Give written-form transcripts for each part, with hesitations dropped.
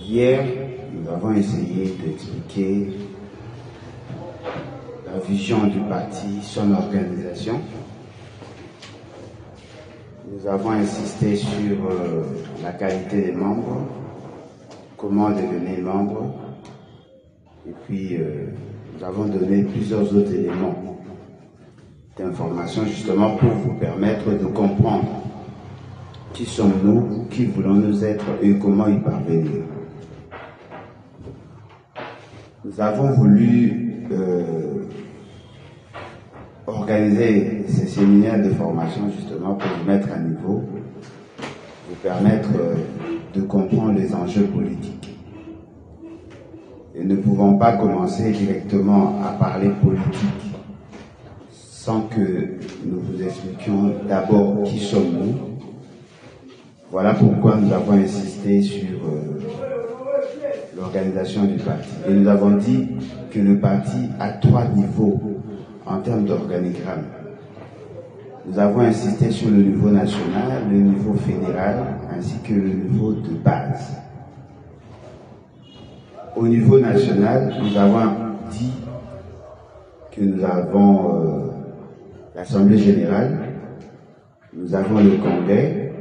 Hier, nous avons essayé d'expliquer la vision du parti, son organisation. Nous avons insisté sur la qualité des membres, comment devenir membre, et puis nous avons donné plusieurs autres éléments d'information justement pour vous permettre de comprendre qui sommes-nous, qui voulons-nous être et comment y parvenir. Nous avons voulu organiser ces séminaires de formation justement pour vous mettre à niveau, vous permettre de comprendre les enjeux politiques. Et ne pouvons pas commencer directement à parler politique sans que nous vous expliquions d'abord qui sommes-nous. Voilà pourquoi nous avons insisté sur l'organisation du parti. Et nous avons dit que le parti a 3 niveaux en termes d'organigramme. Nous avons insisté sur le niveau national, le niveau fédéral, ainsi que le niveau de base. Au niveau national, nous avons dit que nous avons l'Assemblée générale, nous avons le Congrès,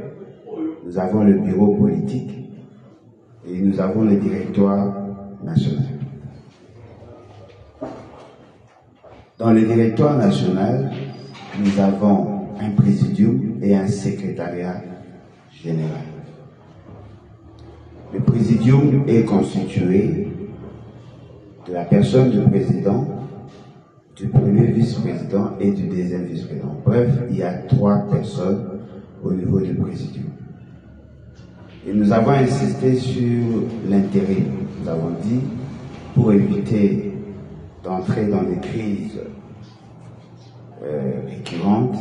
nous avons le bureau politique et nous avons le directoire national. Dans le directoire national, nous avons un présidium et un secrétariat général. Le présidium est constitué de la personne du président, du premier vice-président et du deuxième vice-président. Bref, il y a 3 personnes au niveau du présidium. Et nous avons insisté sur l'intérêt. Nous avons dit, pour éviter d'entrer dans des crises récurrentes,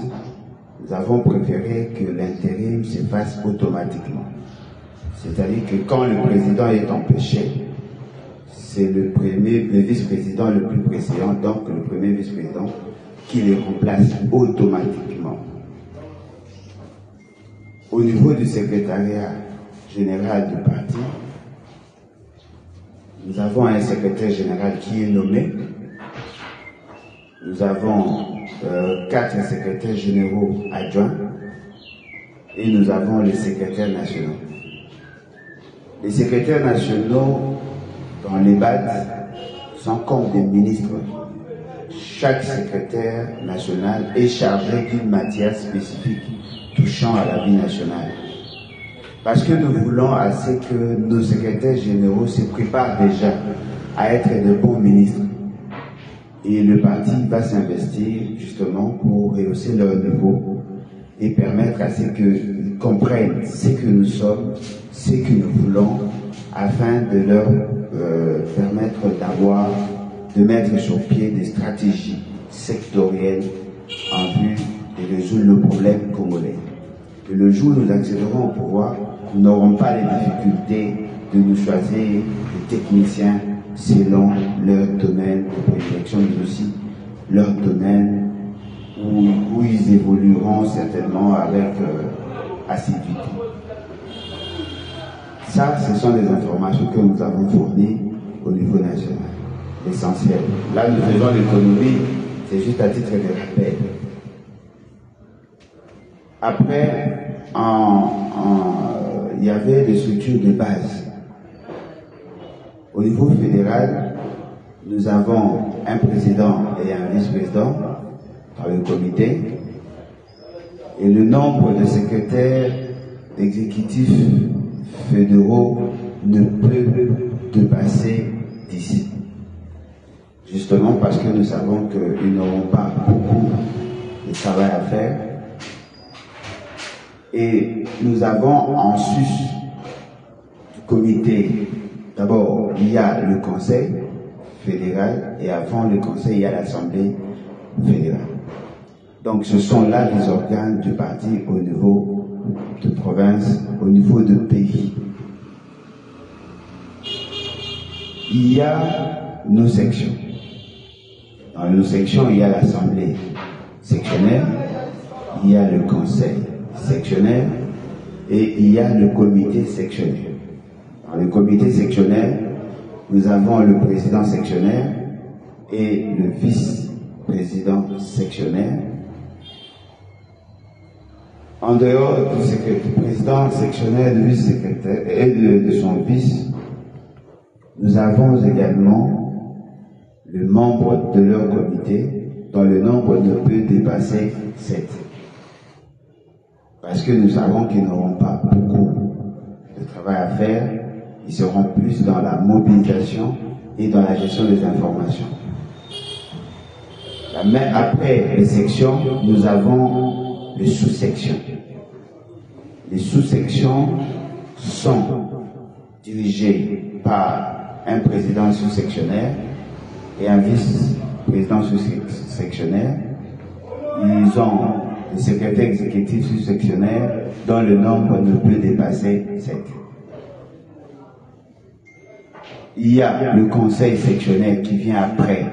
nous avons préféré que l'intérim se fasse automatiquement. C'est-à-dire que quand le président est empêché, c'est le vice-président le plus précédent, donc le premier vice-président, qui le remplace automatiquement. Au niveau du secrétariat général du parti, nous avons un secrétaire général qui est nommé. Nous avons 4 secrétaires généraux adjoints et nous avons les secrétaires nationaux. Les secrétaires nationaux, dans les bases, sont comme des ministres. Chaque secrétaire national est chargé d'une matière spécifique touchant à la vie nationale. Parce que nous voulons assez que nos secrétaires généraux se préparent déjà à être de bons ministres. Et le parti va s'investir justement pour rehausser leur niveau et permettre à ce qu'ils comprennent ce que nous sommes, ce que nous voulons, afin de leur permettre de mettre sur pied des stratégies sectorielles en vue de résoudre le problème congolais. Et le jour où nous accéderons au pouvoir, nous n'aurons pas les difficultés de nous choisir des techniciens selon leur domaine de prédilection, mais aussi leur domaine où ils évolueront certainement avec assiduité. Ça, ce sont des informations que nous avons fournies au niveau national. L'essentiel. Là, nous faisons l'économie, c'est juste à titre de rappel. Après, il y avait des structures de base. Au niveau fédéral, nous avons un président et un vice-président dans le comité. Et le nombre de secrétaires exécutifs fédéraux ne peut dépasser 10. Justement parce que nous savons qu'ils n'auront pas beaucoup de travail à faire. Et nous avons en sus du comité, d'abord il y a le conseil fédéral et avant le conseil il y a l'assemblée fédérale. Donc ce sont là les organes du parti au niveau de province, au niveau de pays. Il y a nos sections. Dans nos sections, il y a l'assemblée sectionnaire, il y a le conseil sectionnaire et il y a le comité sectionnaire. Dans le comité sectionnaire, nous avons le président sectionnaire et le vice-président sectionnaire. En dehors du président sectionnaire, du vice-secrétaire et de son vice, nous avons également le membre de leur comité dont le nombre ne peut dépasser 7. Parce que nous savons qu'ils n'auront pas beaucoup de travail à faire, ils seront plus dans la mobilisation et dans la gestion des informations. Mais après les sections, nous avons les sous-sections. Les sous-sections sont dirigées par un président sous-sectionnaire et un vice-président sous-sectionnaire. Ils ont le secrétaire exécutif sous-sectionnaire dont le nombre ne peut dépasser 7. Il y a le conseil sectionnaire qui vient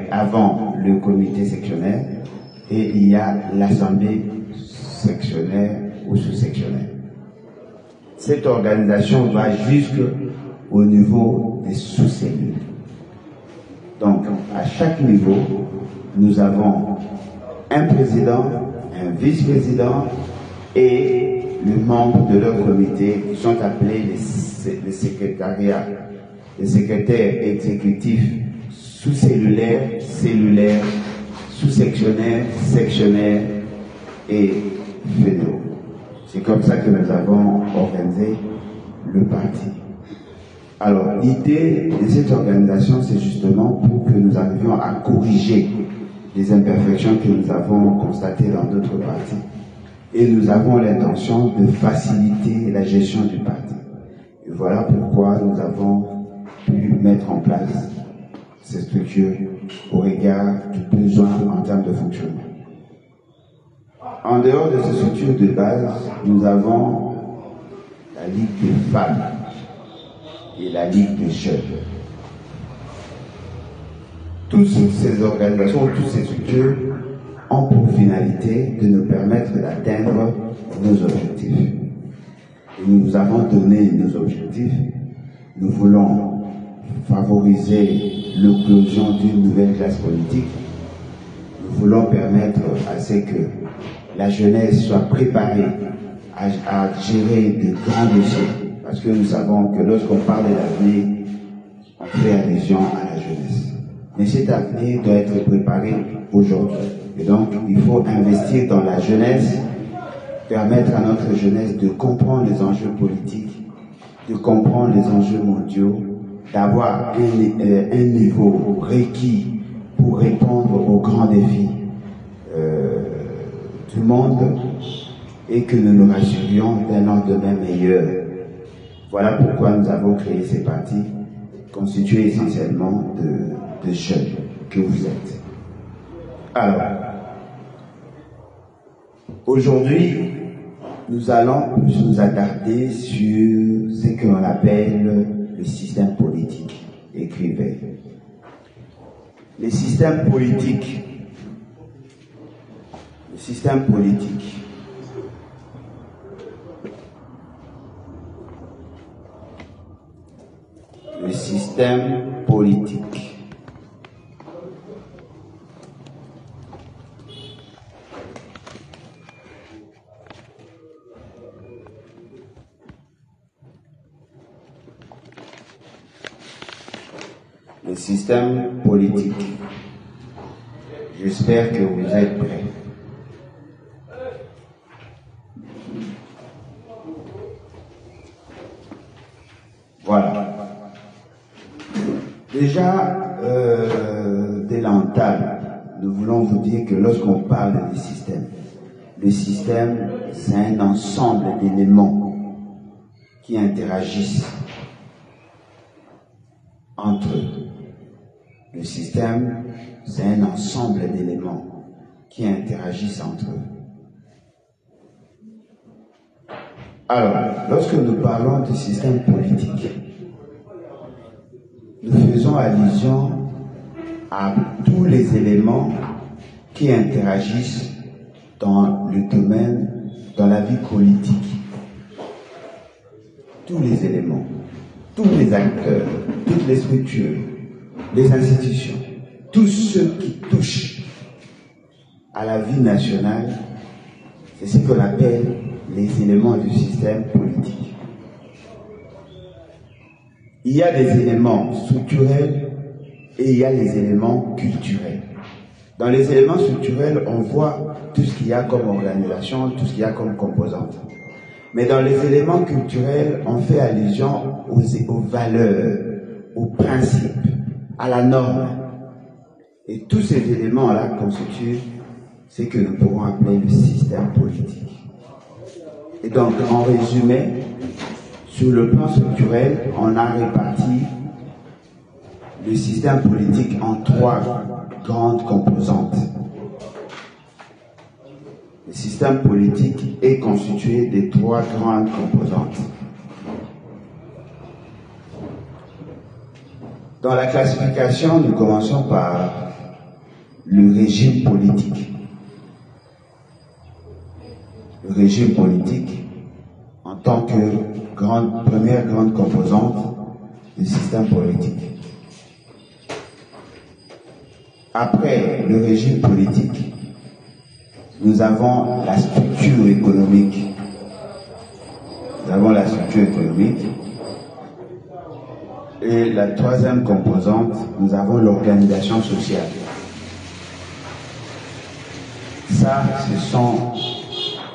avant le comité sectionnaire, et il y a l'assemblée sectionnaire ou sous-sectionnaire. Cette organisation va jusqu'au niveau des sous-cellules. Donc, à chaque niveau, nous avons un président, un vice-président et le membre de leur comité qui sont appelés les secrétariats, les secrétaires exécutifs sous-cellulaires, cellulaires, sous-sectionnaires, sectionnaires et fédéraux. C'est comme ça que nous avons organisé le parti. Alors, l'idée de cette organisation, c'est justement pour que nous arrivions à corriger les imperfections que nous avons constatées dans d'autres partis. Et nous avons l'intention de faciliter la gestion du parti. Et voilà pourquoi nous avons pu mettre en place ces structures au regard du besoin en termes de fonctionnement. En dehors de ces structures de base, nous avons la Ligue des femmes et la Ligue des jeunes. Toutes ces organisations, toutes ces structures ont pour finalité de nous permettre d'atteindre nos objectifs. Et nous vous avons donné nos objectifs. Nous voulons favoriser l'éclosion d'une nouvelle classe politique. Nous voulons permettre à ce que la jeunesse soit préparée à gérer de grands dossiers. Parce que nous savons que lorsqu'on parle de l'avenir, on fait allusion à la jeunesse. Mais cet avenir doit être préparé aujourd'hui. Et donc, il faut investir dans la jeunesse, permettre à notre jeunesse de comprendre les enjeux politiques, de comprendre les enjeux mondiaux, d'avoir un niveau requis pour répondre aux grands défis du monde et que nous nous rassurions d'un lendemain meilleur. Voilà pourquoi nous avons créé ces partis constitués essentiellement de jeunes que vous êtes. Alors, aujourd'hui, nous allons nous attarder sur ce que l'on appelle le système politique. Écrivez. Le système politique. Le système politique. Le système politique. Le système politique. J'espère que vous êtes prêts. Voilà. Déjà, dès l'entame, nous voulons vous dire que lorsqu'on parle du système, le système, c'est un ensemble d'éléments qui interagissent entre eux. Le système, c'est un ensemble d'éléments qui interagissent entre eux. Alors, lorsque nous parlons du système politique, nous faisons allusion à tous les éléments qui interagissent dans le domaine, dans la vie politique. Tous les éléments. tous les acteurs, toutes les structures, les institutions, tous ceux qui touchent à la vie nationale, c'est ce qu'on appelle les éléments du système politique. Il y a des éléments structurels et il y a les éléments culturels. Dans les éléments structurels, on voit tout ce qu'il y a comme organisation, tout ce qu'il y a comme composante. Mais dans les éléments culturels, on fait allusion aux valeurs, aux principes, à la norme. Et tous ces éléments-là constituent ce que nous pourrons appeler le système politique. Et donc, en résumé, sur le plan structurel, on a réparti le système politique en trois grandes composantes. Le système politique est constitué de trois grandes composantes. Dans la classification, nous commençons par le régime politique. Le régime politique, en tant que première grande composante du système politique. Après le régime politique, nous avons la structure économique. Nous avons la structure économique. Et la troisième composante, nous avons l'organisation sociale. Ça, ce sont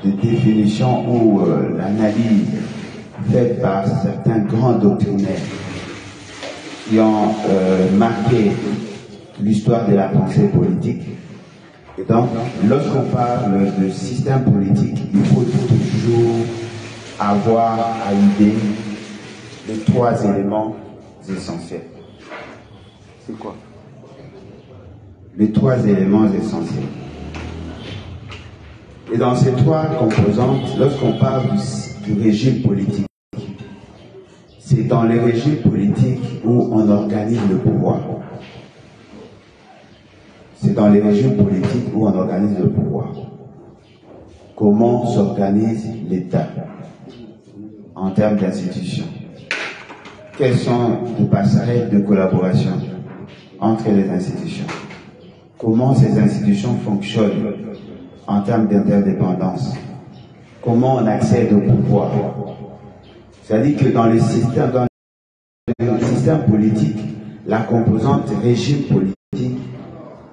des définitions ou l'analyse faite par certains grands doctrinaires qui ont marqué l'histoire de la pensée politique. Et donc, lorsqu'on parle de système politique, il faut toujours avoir à l'idée les trois éléments essentiels. C'est quoi? Les trois éléments essentiels. Et dans ces trois composantes, lorsqu'on parle du régime politique, c'est dans les régimes politiques où on organise le pouvoir. C'est dans les régimes politiques où on organise le pouvoir. Comment s'organise l'État en termes d'institutions? Quelles sont les passerelles de collaboration entre les institutions? Comment ces institutions fonctionnent en termes d'interdépendance? Comment on accède au pouvoir? C'est-à-dire que dans le système politique, la composante régime politique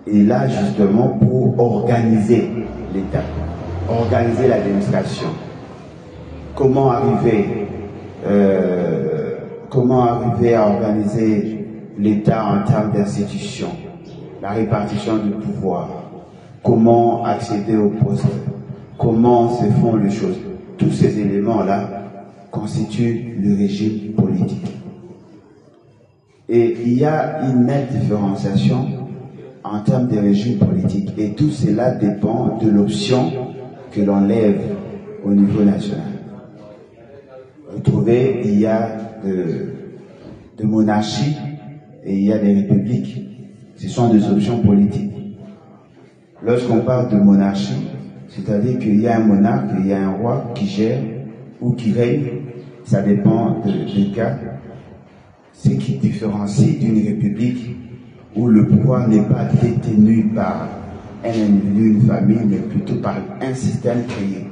est là justement pour organiser l'État, organiser l'administration. Comment arriver à organiser l'État en termes d'institutions, la répartition du pouvoir, comment accéder au poste, comment se font les choses. Tous ces éléments-là constituent le régime politique. Et il y a une nette différenciation en termes de régime politique. Et tout cela dépend de l'option que l'on lève au niveau national. Vous trouvez, il y a de monarchie et il y a des républiques. Ce sont des options politiques. Lorsqu'on parle de monarchie, c'est-à-dire qu'il y a un monarque, il y a un roi qui gère ou qui règne, ça dépend des cas. Ce qui différencie d'une république où le pouvoir n'est pas détenu par un individu, une famille, mais plutôt par un système créé.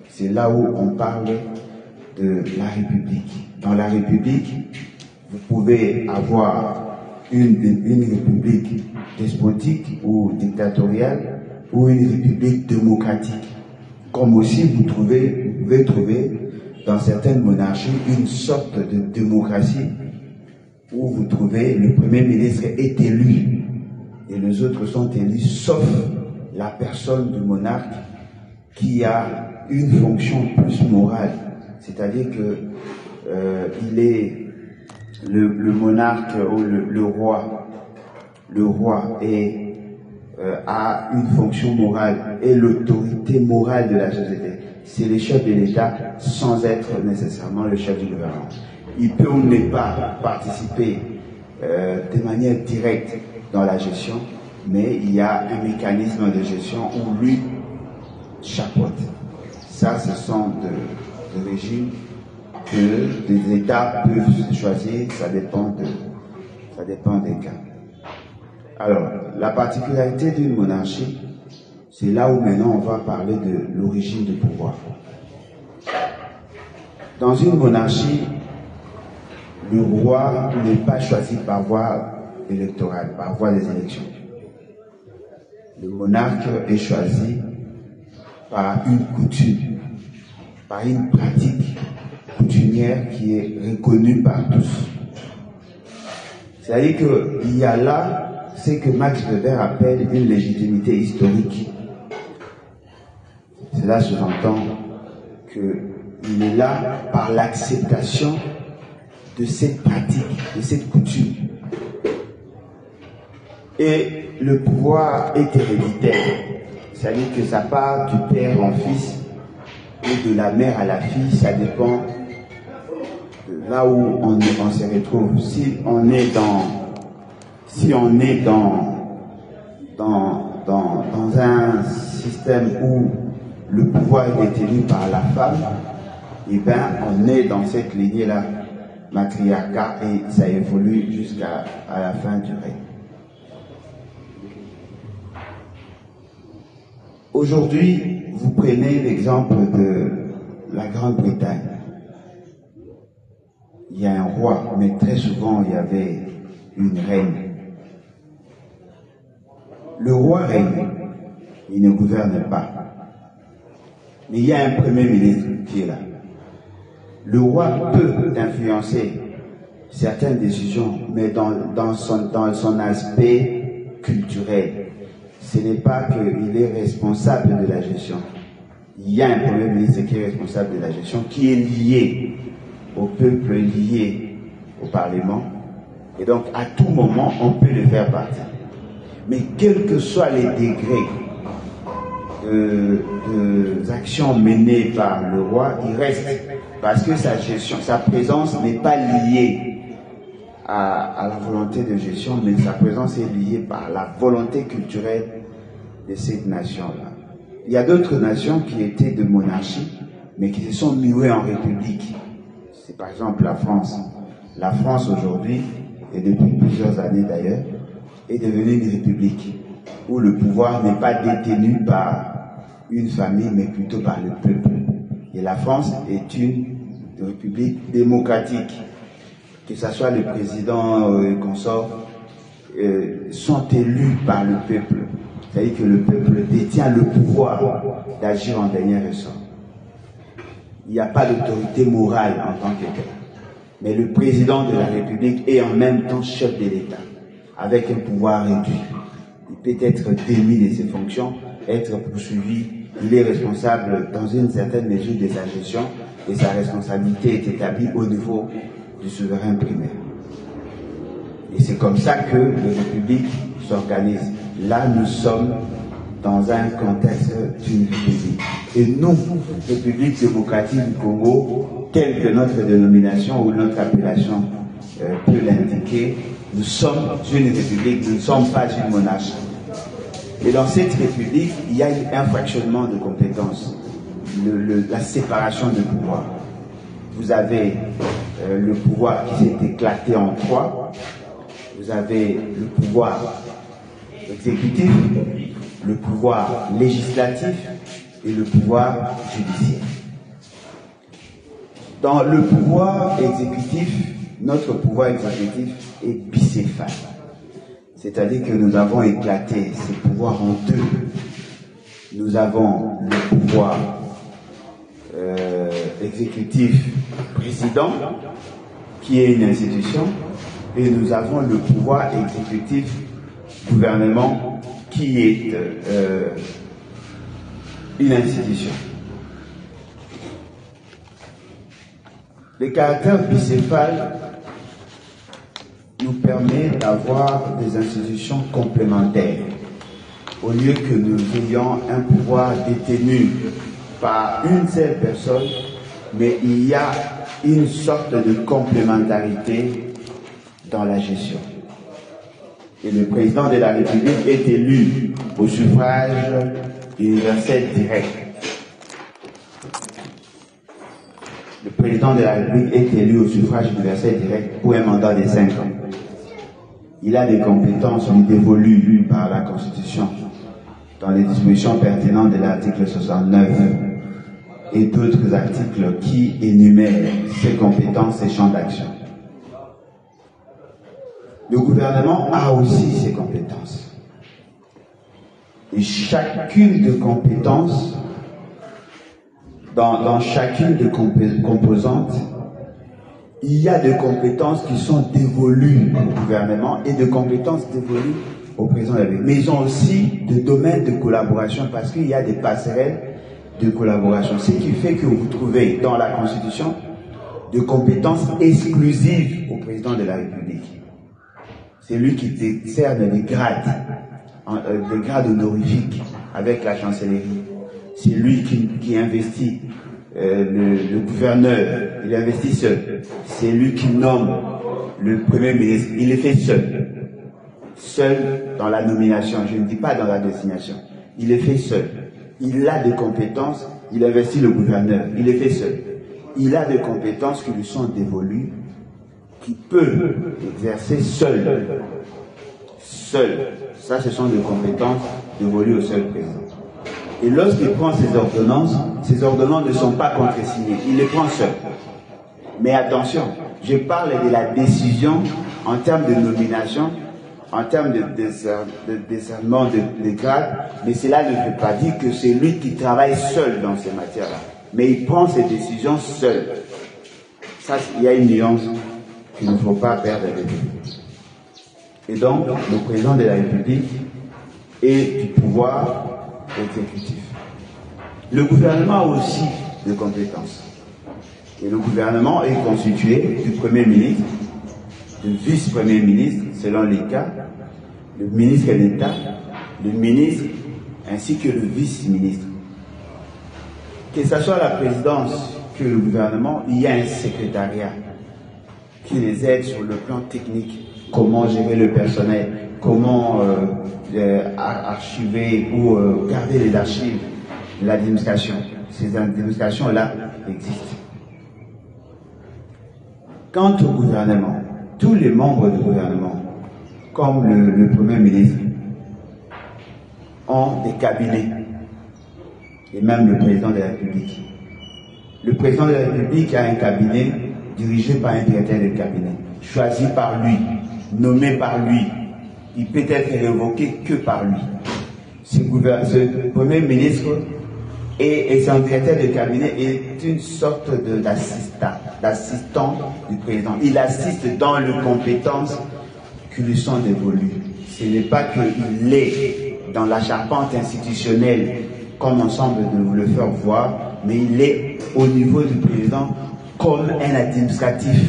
C'est là où on parle de la République. Dans la République, vous pouvez avoir une République despotique ou dictatoriale ou une République démocratique. Comme aussi vous pouvez trouver dans certaines monarchies une sorte de démocratie où vous trouvez le Premier ministre est élu et les autres sont élus sauf la personne du monarque qui a une fonction plus morale. C'est-à-dire que il est le monarque ou le roi a une fonction morale et l'autorité morale de la société. C'est le chef de l'État sans être nécessairement le chef du gouvernement. Il peut ou ne pas participer de manière directe dans la gestion, mais il y a un mécanisme de gestion où lui chapeaute. Ça, ce sont des régimes que des États peuvent choisir, ça dépend des cas. Alors, la particularité d'une monarchie, c'est là où maintenant on va parler de l'origine du pouvoir. Dans une monarchie, le roi n'est pas choisi par voie électorale, par voie des élections. Le monarque est choisi par une coutume, par une pratique coutumière qui est reconnue par tous. C'est-à-dire qu'il y a là ce que Max Weber appelle une légitimité historique. Cela sous-entend qu'il est là par l'acceptation de cette pratique, de cette coutume. Et le pouvoir est héréditaire, c'est-à-dire que ça part du père en fils et de la mère à la fille, ça dépend de là où on se retrouve. Si on est dans un système où le pouvoir est détenu par la femme, eh bien on est dans cette lignée-là, matriarcat, et ça évolue jusqu'à la fin du règne. Aujourd'hui, vous prenez l'exemple de la Grande-Bretagne. Il y a un roi, mais très souvent il y avait une reine. Le roi règne, il ne gouverne pas. Mais il y a un premier ministre qui est là. Le roi peut influencer certaines décisions, mais dans son aspect culturel. Ce n'est pas qu'il est responsable de la gestion. Il y a un premier ministre qui est responsable de la gestion, qui est lié au peuple, lié au Parlement. Et donc, à tout moment, on peut le faire partie. Mais quels que soient les degrés des actions menées par le roi, il reste. Parce que sa gestion, sa présence n'est pas liée à la volonté de gestion, mais sa présence est liée par la volonté culturelle de cette nation-là. Il y a d'autres nations qui étaient de monarchie, mais qui se sont muées en république. C'est par exemple la France. La France aujourd'hui, et depuis plusieurs années d'ailleurs, est devenue une république, où le pouvoir n'est pas détenu par une famille, mais plutôt par le peuple. Et la France est une république démocratique. Que ce soit le président et consorts, sont élus par le peuple. C'est-à-dire que le peuple détient le pouvoir d'agir en dernier ressort. Il n'y a pas d'autorité morale en tant que tel. Mais le président de la République est en même temps chef de l'État, avec un pouvoir réduit. Il peut être démis de ses fonctions, être poursuivi. Il est responsable dans une certaine mesure de sa gestion, et sa responsabilité est établie au niveau du souverain primaire. Et c'est comme ça que les républiques s'organisent. Là, nous sommes dans un contexte d'une république. Et nous, République démocratique du Congo, telle que notre dénomination ou notre appellation peut l'indiquer, nous sommes une république, nous ne sommes pas une monarchie. Et dans cette république, il y a un fractionnement de compétences, la séparation de pouvoir. Vous avez le pouvoir qui s'est éclaté en trois. Vous avez le pouvoir exécutif, le pouvoir législatif et le pouvoir judiciaire. Dans le pouvoir exécutif, notre pouvoir exécutif est bicéphale. C'est-à-dire que nous avons éclaté ces pouvoirs en deux. Nous avons le pouvoir exécutif président, qui est une institution, et nous avons le pouvoir exécutif gouvernement, qui est une institution. Le caractère bicéphale nous permet d'avoir des institutions complémentaires. Au lieu que nous ayons un pouvoir détenu par une seule personne, mais il y a une sorte de complémentarité dans la gestion. Et le président de la République est élu au suffrage universel direct. le président de la République est élu au suffrage universel direct pour un mandat de 5 ans. Il a des compétences lui dévolues par la Constitution dans les dispositions pertinentes de l'article 69 et d'autres articles qui énumèrent ses compétences et champs d'action. Le gouvernement a aussi ses compétences. Et chacune des compétences, dans chacune des composantes, il y a des compétences qui sont dévolues au gouvernement et des compétences dévolues au président de la République. Mais ils ont aussi des domaines de collaboration parce qu'il y a des passerelles de collaboration. Ce qui fait que vous trouvez dans la Constitution des compétences exclusives au président de la République. C'est lui qui décerne des grades honorifiques avec la chancellerie. C'est lui qui investit le gouverneur, il investit seul. C'est lui qui nomme le premier ministre, il le fait seul. Seul dans la nomination, je ne dis pas dans la désignation. Il le fait seul. Il a des compétences, il investit le gouverneur, il le fait seul. Il a des compétences qui lui sont dévolues, qui peut exercer seul. Seul. Ça, ce sont des compétences dévolues au seul président. Et lorsqu'il prend ces ordonnances ne sont pas contresignées. Il les prend seul. Mais attention, je parle de la décision en termes de nomination, en termes de décernement de grades, mais cela ne veut pas dire que c'est lui qui travaille seul dans ces matières-là. Mais il prend ses décisions seul. Ça, il y a une nuance qu'il ne faut pas perdre de vue. Et donc, le président de la République est du pouvoir exécutif. Le gouvernement a aussi des compétences. Et le gouvernement est constitué du Premier ministre, du vice-premier ministre, selon les cas, le ministre d'État, le ministre, ainsi que le vice-ministre. Que ce soit la présidence que le gouvernement, il y a un secrétariat qui les aide sur le plan technique. Comment gérer le personnel, comment archiver ou garder les archives de l'administration. Ces administrations-là existent. Quant au gouvernement, tous les membres du gouvernement, comme le Premier ministre, ont des cabinets, et même le président de la République. Le président de la République a un cabinet dirigé par un directeur de cabinet, choisi par lui, nommé par lui. Il peut être révoqué que par lui. Ce Premier ministre et son directeur de cabinet est une sorte d'assistant du président. Il assiste dans les compétences qui lui sont dévolues. Ce n'est pas qu'il est dans la charpente institutionnelle comme on semble de vous le faire voir, mais il est au niveau du président comme un administratif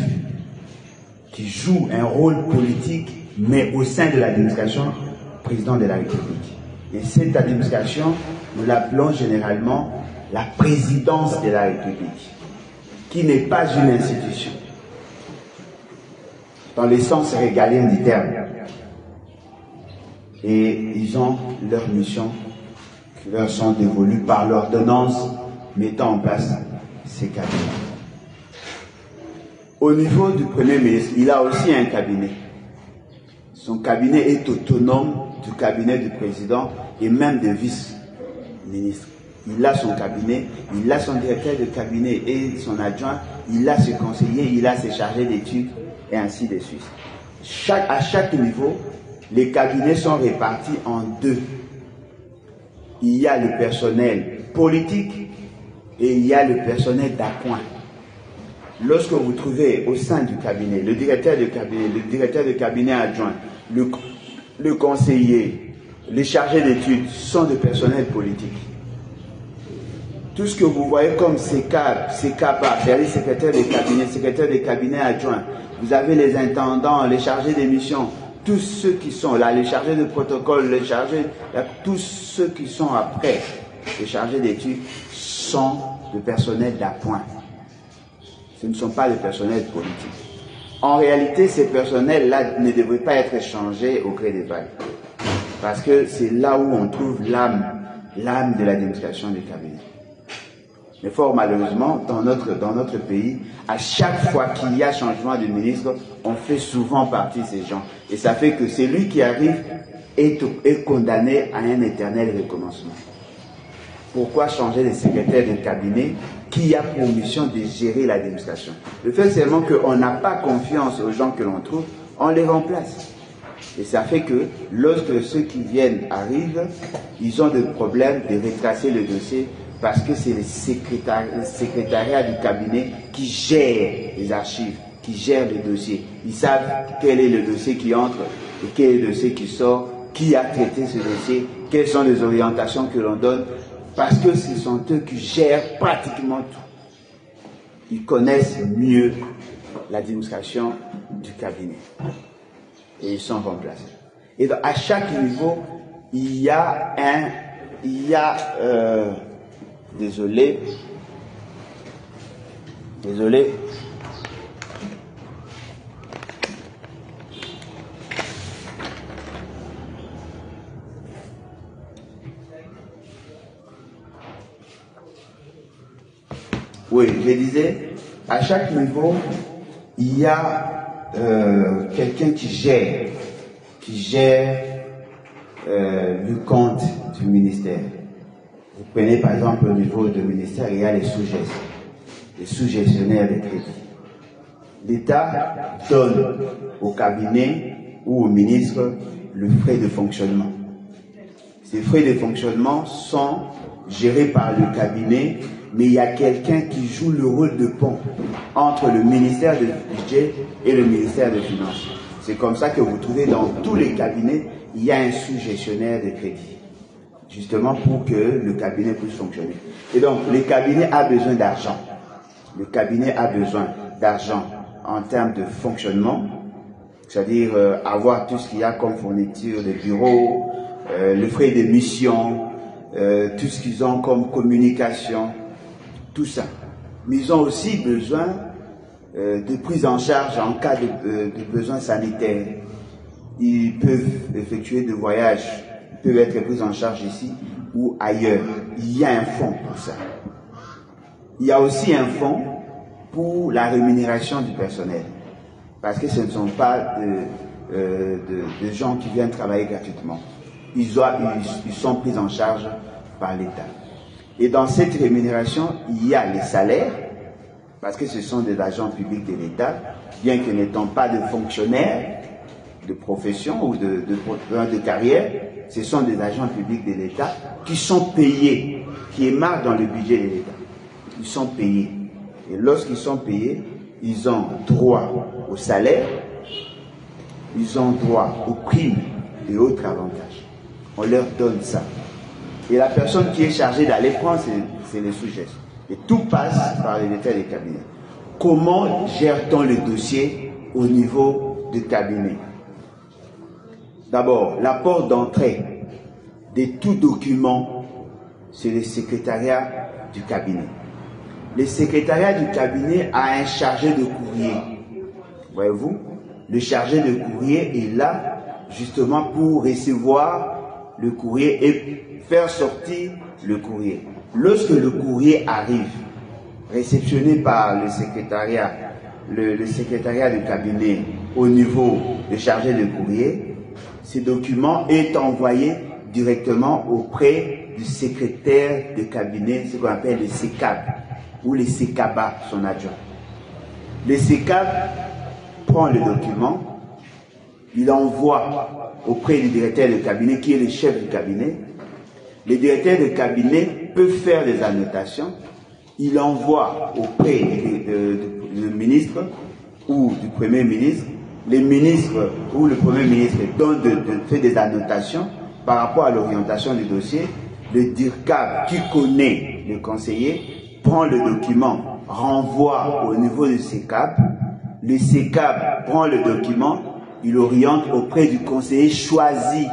qui joue un rôle politique, mais au sein de l'administration, président de la République. Et cette administration, nous l'appelons généralement la présidence de la République, qui n'est pas une institution, dans le sens régalien du terme. Et ils ont leurs missions qui leur sont dévolues par l'ordonnance mettant en place ces cabinets. Au niveau du Premier ministre, il a aussi un cabinet. Son cabinet est autonome du cabinet du président et même des vice-ministres. Il a son cabinet, il a son directeur de cabinet et son adjoint, il a ses conseillers, il a ses chargés d'études et ainsi de suite. À chaque niveau, les cabinets sont répartis en deux. Il y a le personnel politique et il y a le personnel d'appoint. Lorsque vous trouvez au sein du cabinet, le directeur de cabinet adjoint, le conseiller, les chargés d'études sont des personnels politiques. Tout ce que vous voyez comme CKPA, c'est-à-dire secrétaire de cabinet adjoint. Vous avez les intendants, les chargés des missions, tous ceux qui sont là, les chargés de protocole, tous ceux qui sont après, les chargés d'études, sont des personnels d'appoint. Ce ne sont pas des personnels politiques. En réalité, ces personnels-là ne devraient pas être échangés au gré des vagues. Parce que c'est là où on trouve l'âme de l'administration du cabinet. Mais fort malheureusement, dans notre pays, à chaque fois qu'il y a changement de ministre, on fait souvent partie de ces gens. Et ça fait que celui qui arrive est condamné à un éternel recommencement. Pourquoi changer de secrétaire de cabinet qui a pour mission de gérer l'administration? Le fait seulement qu'on n'a pas confiance aux gens que l'on trouve, on les remplace. Et ça fait que lorsque ceux qui viennent arrivent, ils ont des problèmes de retracer le dossier parce que c'est le secrétariat du cabinet qui gère les archives, qui gère les dossiers. Ils savent quel est le dossier qui entre et quel est le dossier qui sort, qui a traité ce dossier, quelles sont les orientations que l'on donne, parce que ce sont eux qui gèrent pratiquement tout. Ils connaissent mieux l'administration du cabinet. Et ils sont remplacés. Et donc, à chaque niveau, il y a désolé. Oui, je disais, à chaque niveau, il y a quelqu'un qui gère le compte du ministère. Vous prenez par exemple au niveau du ministère, il y a les sous-gestionnaires des crédits. L'État donne au cabinet ou au ministre le frais de fonctionnement. Ces frais de fonctionnement sont gérés par le cabinet, mais il y a quelqu'un qui joue le rôle de pont entre le ministère du budget et le ministère des Finances. C'est comme ça que vous trouvez dans tous les cabinets, il y a un sous-gestionnaire de crédit, justement pour que le cabinet puisse fonctionner. Et donc, le cabinet a besoin d'argent. Le cabinet a besoin d'argent en termes de fonctionnement, c'est-à-dire avoir tout ce qu'il y a comme fourniture de bureaux, le frais de mission, tout ce qu'ils ont comme communication, tout ça. Mais ils ont aussi besoin de prise en charge en cas de besoins sanitaires. Ils peuvent effectuer des voyages, ils peuvent être pris en charge ici ou ailleurs. Il y a un fonds pour ça. Il y a aussi un fonds pour la rémunération du personnel. Parce que ce ne sont pas de gens qui viennent travailler gratuitement. Ils sont pris en charge par l'État. Et dans cette rémunération, il y a les salaires, parce que ce sont des agents publics de l'État, bien que n'étant pas de fonctionnaires de profession ou de carrière, ce sont des agents publics de l'État qui sont payés, qui émarquent dans le budget de l'État. Ils sont payés. Et lorsqu'ils sont payés, ils ont droit au salaire, ils ont droit aux primes et autres avantages. On leur donne ça. Et la personne qui est chargée d'aller prendre, c'est les sous-gestes. Et tout passe par les détails des cabinets. Comment gère-t-on le dossier au niveau du cabinet? D'abord, la porte d'entrée de tout document, c'est le secrétariat du cabinet. Le secrétariat du cabinet a un chargé de courrier. Voyez-vous, le chargé de courrier est là justement pour recevoir le courrier et faire sortir le courrier. Lorsque le courrier arrive, réceptionné par le secrétariat du cabinet au niveau du chargé de courrier, ce document est envoyé directement auprès du secrétaire de cabinet, ce qu'on appelle le SECAB, ou le SECABA, son adjoint. Le SECAB prend le document, il envoie auprès du directeur de cabinet, qui est le chef du cabinet. Le directeur de cabinet peut faire des annotations, il envoie auprès du ministre ou du Premier ministre. Les ministres ou le Premier ministre fait des annotations par rapport à l'orientation du dossier. Le DIRCAB, qui connaît le conseiller, prend le document, renvoie au niveau du SECAB. Le SECAB prend le document, il oriente auprès du conseiller choisi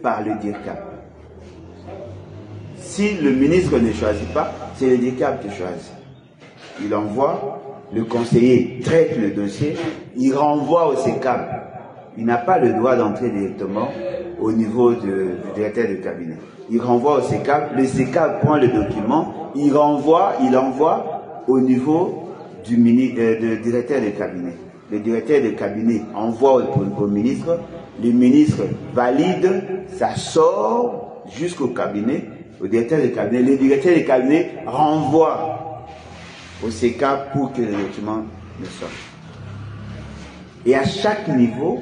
par le DIRCAB. Si le ministre ne choisit pas, c'est le DIRCAB qui choisit. Il envoie, le conseiller traite le dossier, il renvoie au SECAB. Il n'a pas le droit d'entrer directement au niveau du directeur de cabinet. Il renvoie au CECAP, le CECAP prend le document, il envoie au niveau du directeur de cabinet. Le directeur de cabinet envoie au ministre, le ministre valide, ça sort jusqu'au cabinet, au directeur de cabinet. Le directeur de cabinet renvoie au CECAP pour que le document ne sorte. Et à chaque niveau,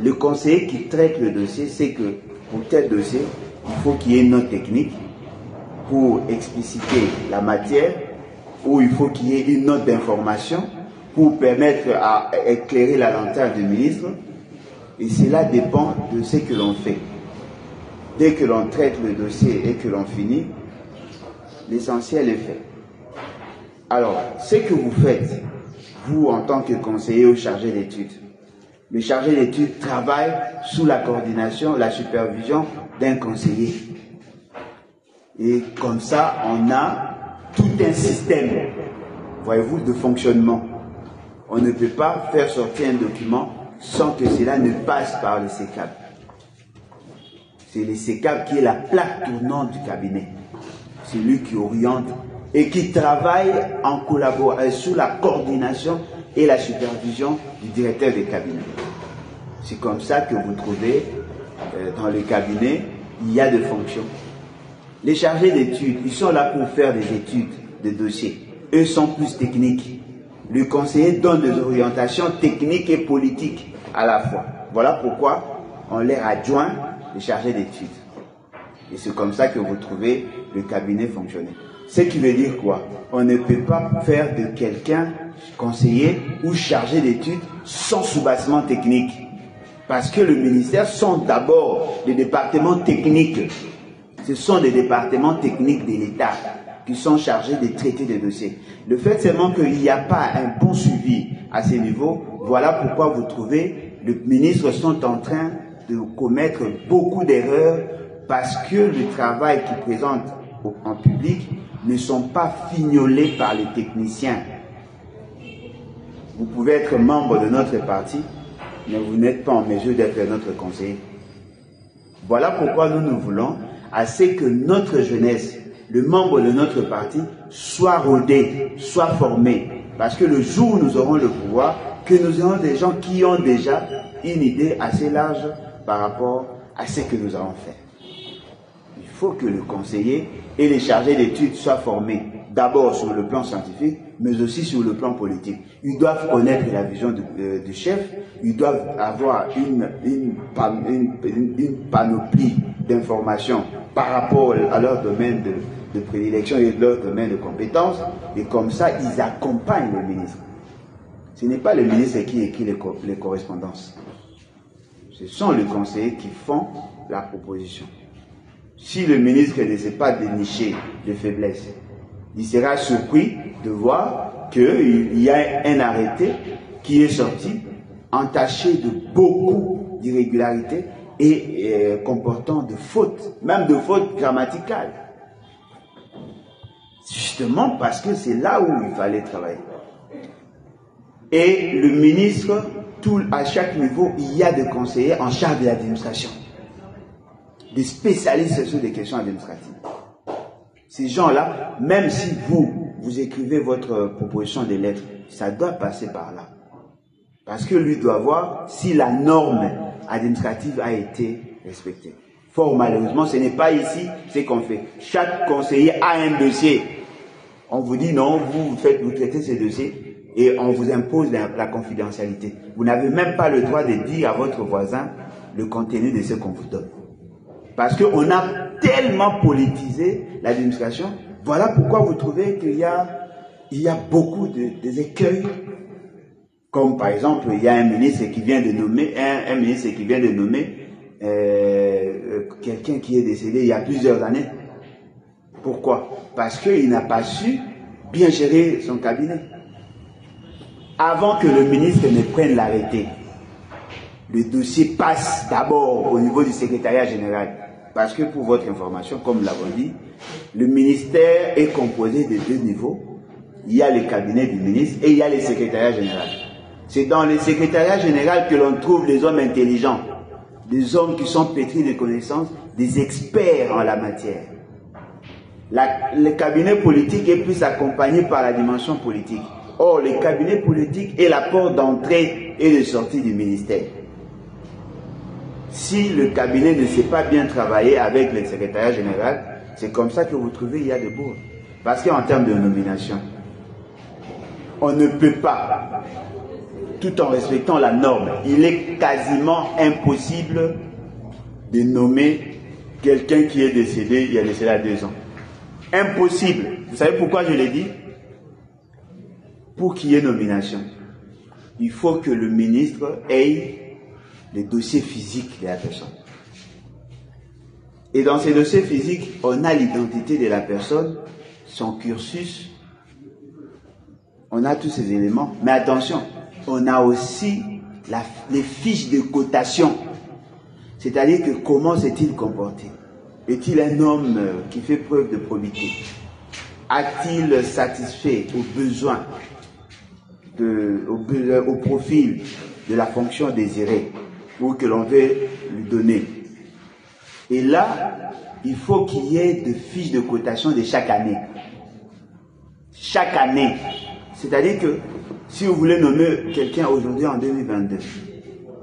le conseiller qui traite le dossier sait que pour tel dossier, il faut qu'il y ait une note technique pour expliciter la matière, ou il faut qu'il y ait une note d'information pour permettre à éclairer la lanterne du ministre. Et cela dépend de ce que l'on fait. Dès que l'on traite le dossier et que l'on finit, l'essentiel est fait. Alors, ce que vous faites, vous en tant que conseiller ou chargé d'études, le chargé d'études travaille sous la coordination, la supervision d'un conseiller. Et comme ça, on a tout un système, voyez-vous, de fonctionnement. On ne peut pas faire sortir un document sans que cela ne passe par le CECAP. C'est le CECAP qui est la plaque tournante du cabinet. C'est lui qui oriente et qui travaille en collaboration sous la coordination et la supervision du directeur des cabinets. C'est comme ça que vous trouvez dans le cabinet, il y a des fonctions. Les chargés d'études, ils sont là pour faire des études de dossiers. Eux sont plus techniques. Le conseiller donne des orientations techniques et politiques à la fois. Voilà pourquoi on leur adjoint les chargés d'études. Et c'est comme ça que vous trouvez le cabinet fonctionner. Ce qui veut dire quoi? On ne peut pas faire de quelqu'un conseiller ou chargé d'études sans soubassement technique. Parce que le ministère sont d'abord des départements techniques. Ce sont des départements techniques de l'État qui sont chargés de traiter des dossiers. Le fait seulement qu'il n'y a pas un bon suivi à ces niveaux, voilà pourquoi vous trouvez les ministres sont en train de commettre beaucoup d'erreurs parce que le travail qu'ils présentent en public ne sont pas fignolés par les techniciens. Vous pouvez être membre de notre parti, mais vous n'êtes pas en mesure d'être notre conseiller. Voilà pourquoi nous voulons à ce que notre jeunesse, le membre de notre parti, soit rodé, soit formé. Parce que le jour où nous aurons le pouvoir, que nous aurons des gens qui ont déjà une idée assez large par rapport à ce que nous allons faire. Il faut que le conseiller et les chargés d'études soient formés, d'abord sur le plan scientifique, mais aussi sur le plan politique. Ils doivent connaître la vision du chef, ils doivent avoir une panoplie d'informations par rapport à leur domaine de prédilection et leur domaine de compétences, et comme ça, ils accompagnent le ministre. Ce n'est pas le ministre qui écrit les correspondances. Ce sont les conseillers qui font la proposition. Si le ministre ne sait pas dénicher les faiblesses, il sera surpris de voir qu'il y a un arrêté qui est sorti entaché de beaucoup d'irrégularités et comportant de fautes, même de fautes grammaticales. Justement parce que c'est là où il fallait travailler. Et le ministre, à chaque niveau, il y a des conseillers en charge de l'administration, des spécialistes sur des questions administratives. Ces gens-là, même si vous écrivez votre proposition de lettres, ça doit passer par là. Parce que lui doit voir si la norme administrative a été respectée. Fort malheureusement, ce n'est pas ici ce qu'on fait. Chaque conseiller a un dossier. On vous dit non, vous traitez ces dossiers et on vous impose la confidentialité. Vous n'avez même pas le droit de dire à votre voisin le contenu de ce qu'on vous donne. Parce qu'on a tellement politisé l'administration. Voilà pourquoi vous trouvez qu'il y a beaucoup d'écueils. Comme par exemple, il y a un ministre qui vient de nommer, quelqu'un qui est décédé il y a plusieurs années. Pourquoi? Parce qu'il n'a pas su bien gérer son cabinet. Avant que le ministre ne prenne l'arrêté, le dossier passe d'abord au niveau du secrétariat général. Parce que pour votre information, comme nous l'avons dit, le ministère est composé de deux niveaux. Il y a le cabinet du ministre et il y a le secrétariat général. C'est dans le secrétariat général que l'on trouve les hommes intelligents. des hommes qui sont pétris de connaissances, des experts en la matière. Le cabinet politique est plus accompagné par la dimension politique. Or, le cabinet politique est la porte d'entrée et de sortie du ministère. Si le cabinet ne sait pas bien travailler avec le secrétariat général, c'est comme ça que vous trouvez il y a des bourdes. Parce qu'en termes de nomination, on ne peut pas, tout en respectant la norme, il est quasiment impossible de nommer quelqu'un qui est décédé, il y a décédé à 2 ans. Impossible. Vous savez pourquoi je l'ai dit? Pour qu'il y ait nomination, il faut que le ministre ait les dossiers physiques de la personne. Et dans ces dossiers physiques, on a l'identité de la personne, son cursus, on a tous ces éléments. Mais attention, on a aussi les fiches de cotation. C'est-à-dire que comment s'est-il comporté? Est-il un homme qui fait preuve de probité? A-t-il satisfait aux besoins, au profil de la fonction désirée ou que l'on veut lui donner? Et là, il faut qu'il y ait des fiches de cotation de chaque année. Chaque année. C'est-à-dire que si vous voulez nommer quelqu'un aujourd'hui en 2022,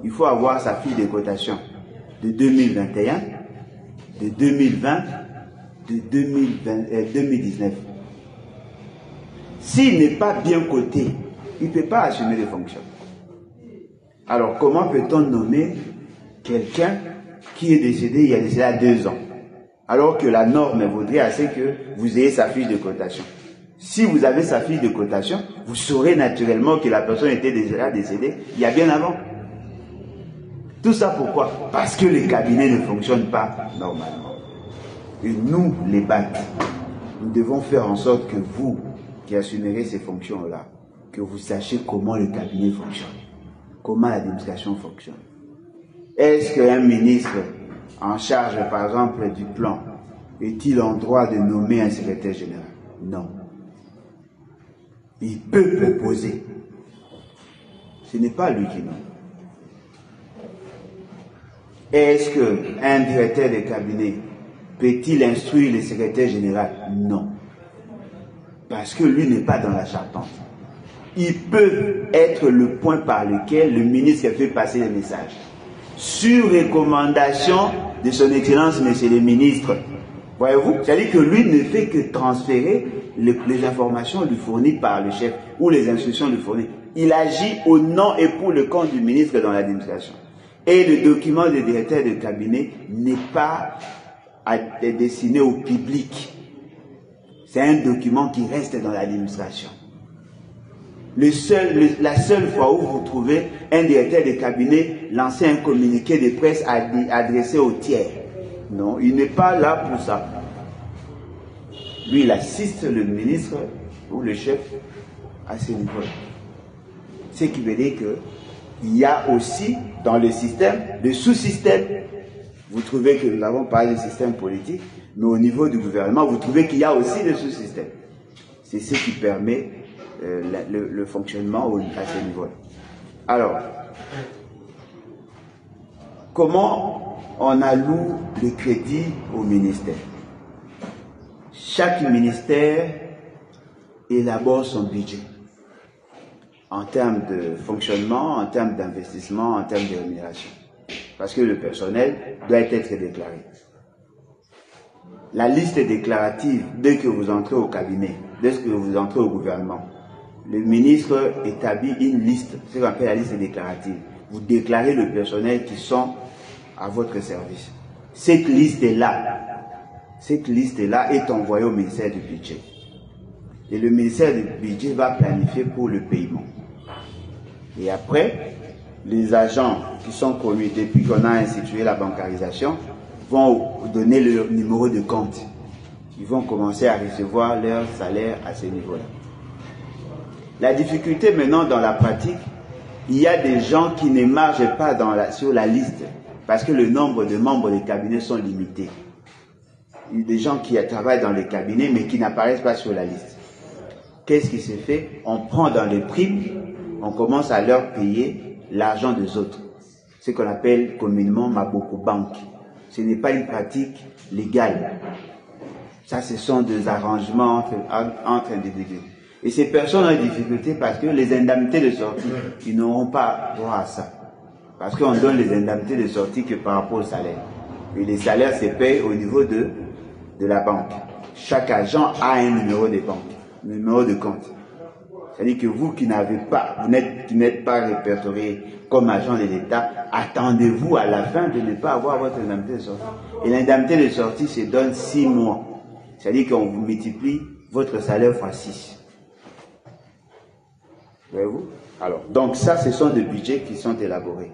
il faut avoir sa fiche de cotation de 2021, de 2020, de 2019. S'il n'est pas bien coté, il ne peut pas assumer les fonctions. Alors, comment peut-on nommer quelqu'un qui est décédé il y a décédé à 2 ans, alors que la norme voudrait assez que vous ayez sa fiche de cotation? Si vous avez sa fiche de cotation, vous saurez naturellement que la personne était déjà décédée il y a bien avant. Tout ça pourquoi? Parce que les cabinets ne fonctionnent pas normalement. Et nous, les BAC, nous devons faire en sorte que vous, qui assumerez ces fonctions-là, que vous sachiez comment le cabinet fonctionne, comment l'administration fonctionne. Est-ce qu'un ministre en charge, par exemple, du plan, est-il en droit de nommer un secrétaire général? Non. Il peut proposer. Ce n'est pas lui qui nomme. Est-ce qu'un directeur de cabinet peut-il instruire le secrétaire général? Non. Parce que lui n'est pas dans la charpente. Il peut être le point par lequel le ministre fait passer les messages. Sur recommandation de son Excellence, Monsieur le Ministre. Voyez-vous? C'est-à-dire que lui ne fait que transférer les informations lui fournies par le chef ou les instructions lui fournies. Il agit au nom et pour le compte du ministre dans l'administration. Et le document des directeurs de cabinet n'est pas destiné au public. C'est un document qui reste dans l'administration. La seule fois où vous trouvez un directeur de cabinet lancer un communiqué de presse adressé aux tiers. Non, il n'est pas là pour ça. Lui, il assiste le ministre ou le chef à ce niveau-là. Ce qui veut dire qu'il y a aussi dans le système, le sous-système. Vous trouvez que nous avons parlé du système politique, mais au niveau du gouvernement, vous trouvez qu'il y a aussi le sous-système. C'est ce qui permet le fonctionnement à ce niveau-là. Alors, comment on alloue le crédit au ministère? Chaque ministère élabore son budget en termes de fonctionnement, en termes d'investissement, en termes de rémunération. Parce que le personnel doit être déclaré. La liste déclarative, dès que vous entrez au cabinet, dès que vous entrez au gouvernement, le ministre établit une liste, ce qu'on appelle la liste déclarative. Vous déclarez le personnel qui sont à votre service. Cette liste-là est envoyée au ministère du budget. Et le ministère du budget va planifier pour le paiement. Et après, les agents qui sont connus depuis qu'on a institué la bancarisation vont donner leur numéro de compte. Ils vont commencer à recevoir leur salaire à ce niveau-là. La difficulté maintenant dans la pratique, il y a des gens qui ne marchent pas sur la liste parce que le nombre de membres des cabinets sont limités. Il y a des gens qui travaillent dans les cabinets mais qui n'apparaissent pas sur la liste. Qu'est-ce qui se fait? On prend dans les primes, on commence à leur payer l'argent des autres. ce qu'on appelle communément Maboko Bank. Ce n'est pas une pratique légale. Ça, ce sont des arrangements entre individus. Et ces personnes ont des difficultés parce que les indemnités de sortie, ils n'auront pas droit à ça. Parce qu'on donne les indemnités de sortie que par rapport au salaire. Et les salaires se payent au niveau de la banque. Chaque agent a un numéro de banque, un numéro de compte. C'est-à-dire que vous qui n'êtes pas répertorié comme agent de l'État, attendez-vous à la fin de ne pas avoir votre indemnité de sortie. Et l'indemnité de sortie se donne 6 mois. C'est-à-dire qu'on vous multiplie votre salaire fois 6. Voyez-vous? Alors, donc ça, ce sont des budgets qui sont élaborés.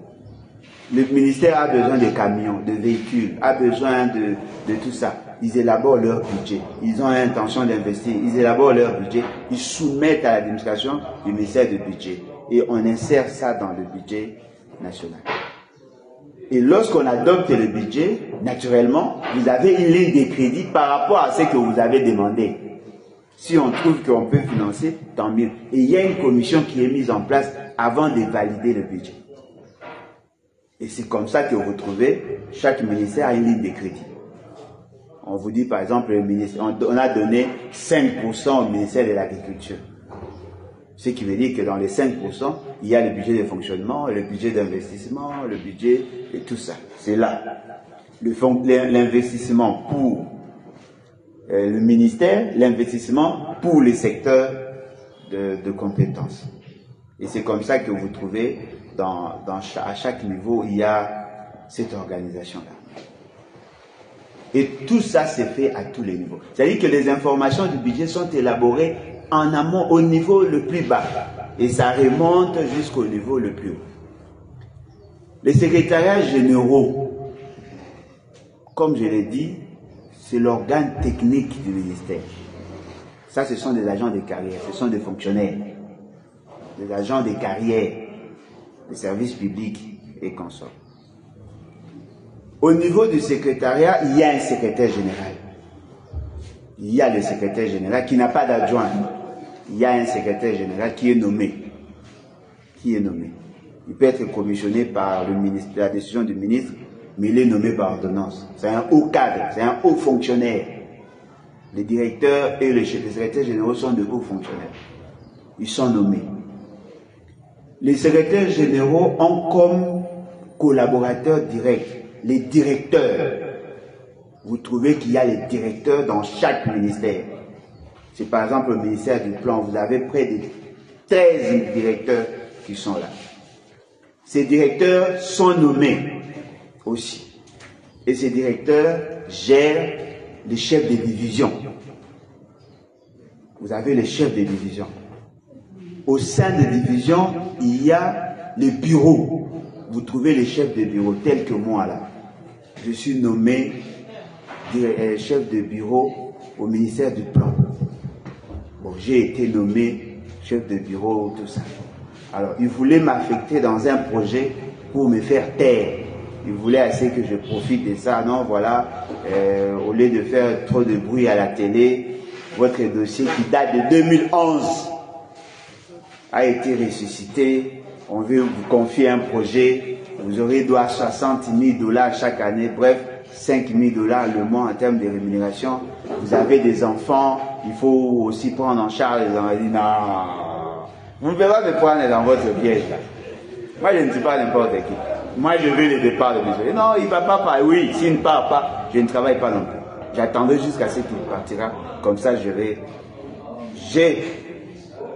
Le ministère a besoin de camions, de véhicules, a besoin de tout ça. Ils élaborent leur budget. Ils ont l'intention d'investir. Ils élaborent leur budget. Ils soumettent à l'administration du ministère du budget. Et on insère ça dans le budget national. Et lorsqu'on adopte le budget, naturellement, vous avez une ligne de crédit par rapport à ce que vous avez demandé. Si on trouve qu'on peut financer, tant mieux. Et il y a une commission qui est mise en place avant de valider le budget. Et c'est comme ça que vous trouvez, chaque ministère a une ligne de crédit. On vous dit par exemple, on a donné 5% au ministère de l'Agriculture. Ce qui veut dire que dans les 5%, il y a le budget de fonctionnement, le budget d'investissement, le budget et tout ça. C'est là. L'investissement pour le ministère, l'investissement pour les secteurs de compétences. Et c'est comme ça que vous trouvez, à chaque niveau, il y a cette organisation-là. Et tout ça s'est fait à tous les niveaux. C'est-à-dire que les informations du budget sont élaborées en amont, au niveau le plus bas. Et ça remonte jusqu'au niveau le plus haut. Les secrétariats généraux, comme je l'ai dit, c'est l'organe technique du ministère. Ça, ce sont des agents de carrière, ce sont des fonctionnaires, des agents de carrière, des services publics et consorts. Au niveau du secrétariat, il y a un secrétaire général. Il y a le secrétaire général qui n'a pas d'adjoint. Il y a un secrétaire général qui est nommé. Il peut être commissionné par le ministre, la décision du ministre, mais il est nommé par ordonnance. C'est un haut cadre, c'est un haut fonctionnaire. Les directeurs et les secrétaires généraux sont de hauts fonctionnaires. Ils sont nommés. Les secrétaires généraux ont comme collaborateurs directs les directeurs. Vous trouvez qu'il y a les directeurs dans chaque ministère. C'est par exemple le ministère du Plan, vous avez près de 13 directeurs qui sont là. Ces directeurs sont nommés aussi. Et ces directeurs gèrent les chefs de division. Vous avez les chefs de division. Au sein de division, il y a les bureaux. Vous trouvez les chefs de bureau tels que moi là. Je suis nommé chef de bureau au ministère du Plan. Bon, j'ai été nommé chef de bureau, tout ça. Alors, ils voulaient m'affecter dans un projet pour me faire taire. Ils voulaient assez que je profite de ça. Non, voilà, au lieu de faire trop de bruit à la télé, votre dossier qui date de 2011 a été ressuscité. On veut vous confier un projet. Vous aurez droit à 60 000 $ chaque année. Bref, 5 000 $ le mois en termes de rémunération. Vous avez des enfants. Il faut aussi prendre en charge les enfants. Non, vous ne pouvez pas me prendre dans votre piège là. Moi, je ne suis pas n'importe qui. Moi, je veux le départ de mes enfants. Non, il ne va pas partir. Oui, s'il ne part pas, je ne travaille pas non plus. J'attendrai jusqu'à ce qu'il partira. Comme ça, j'ai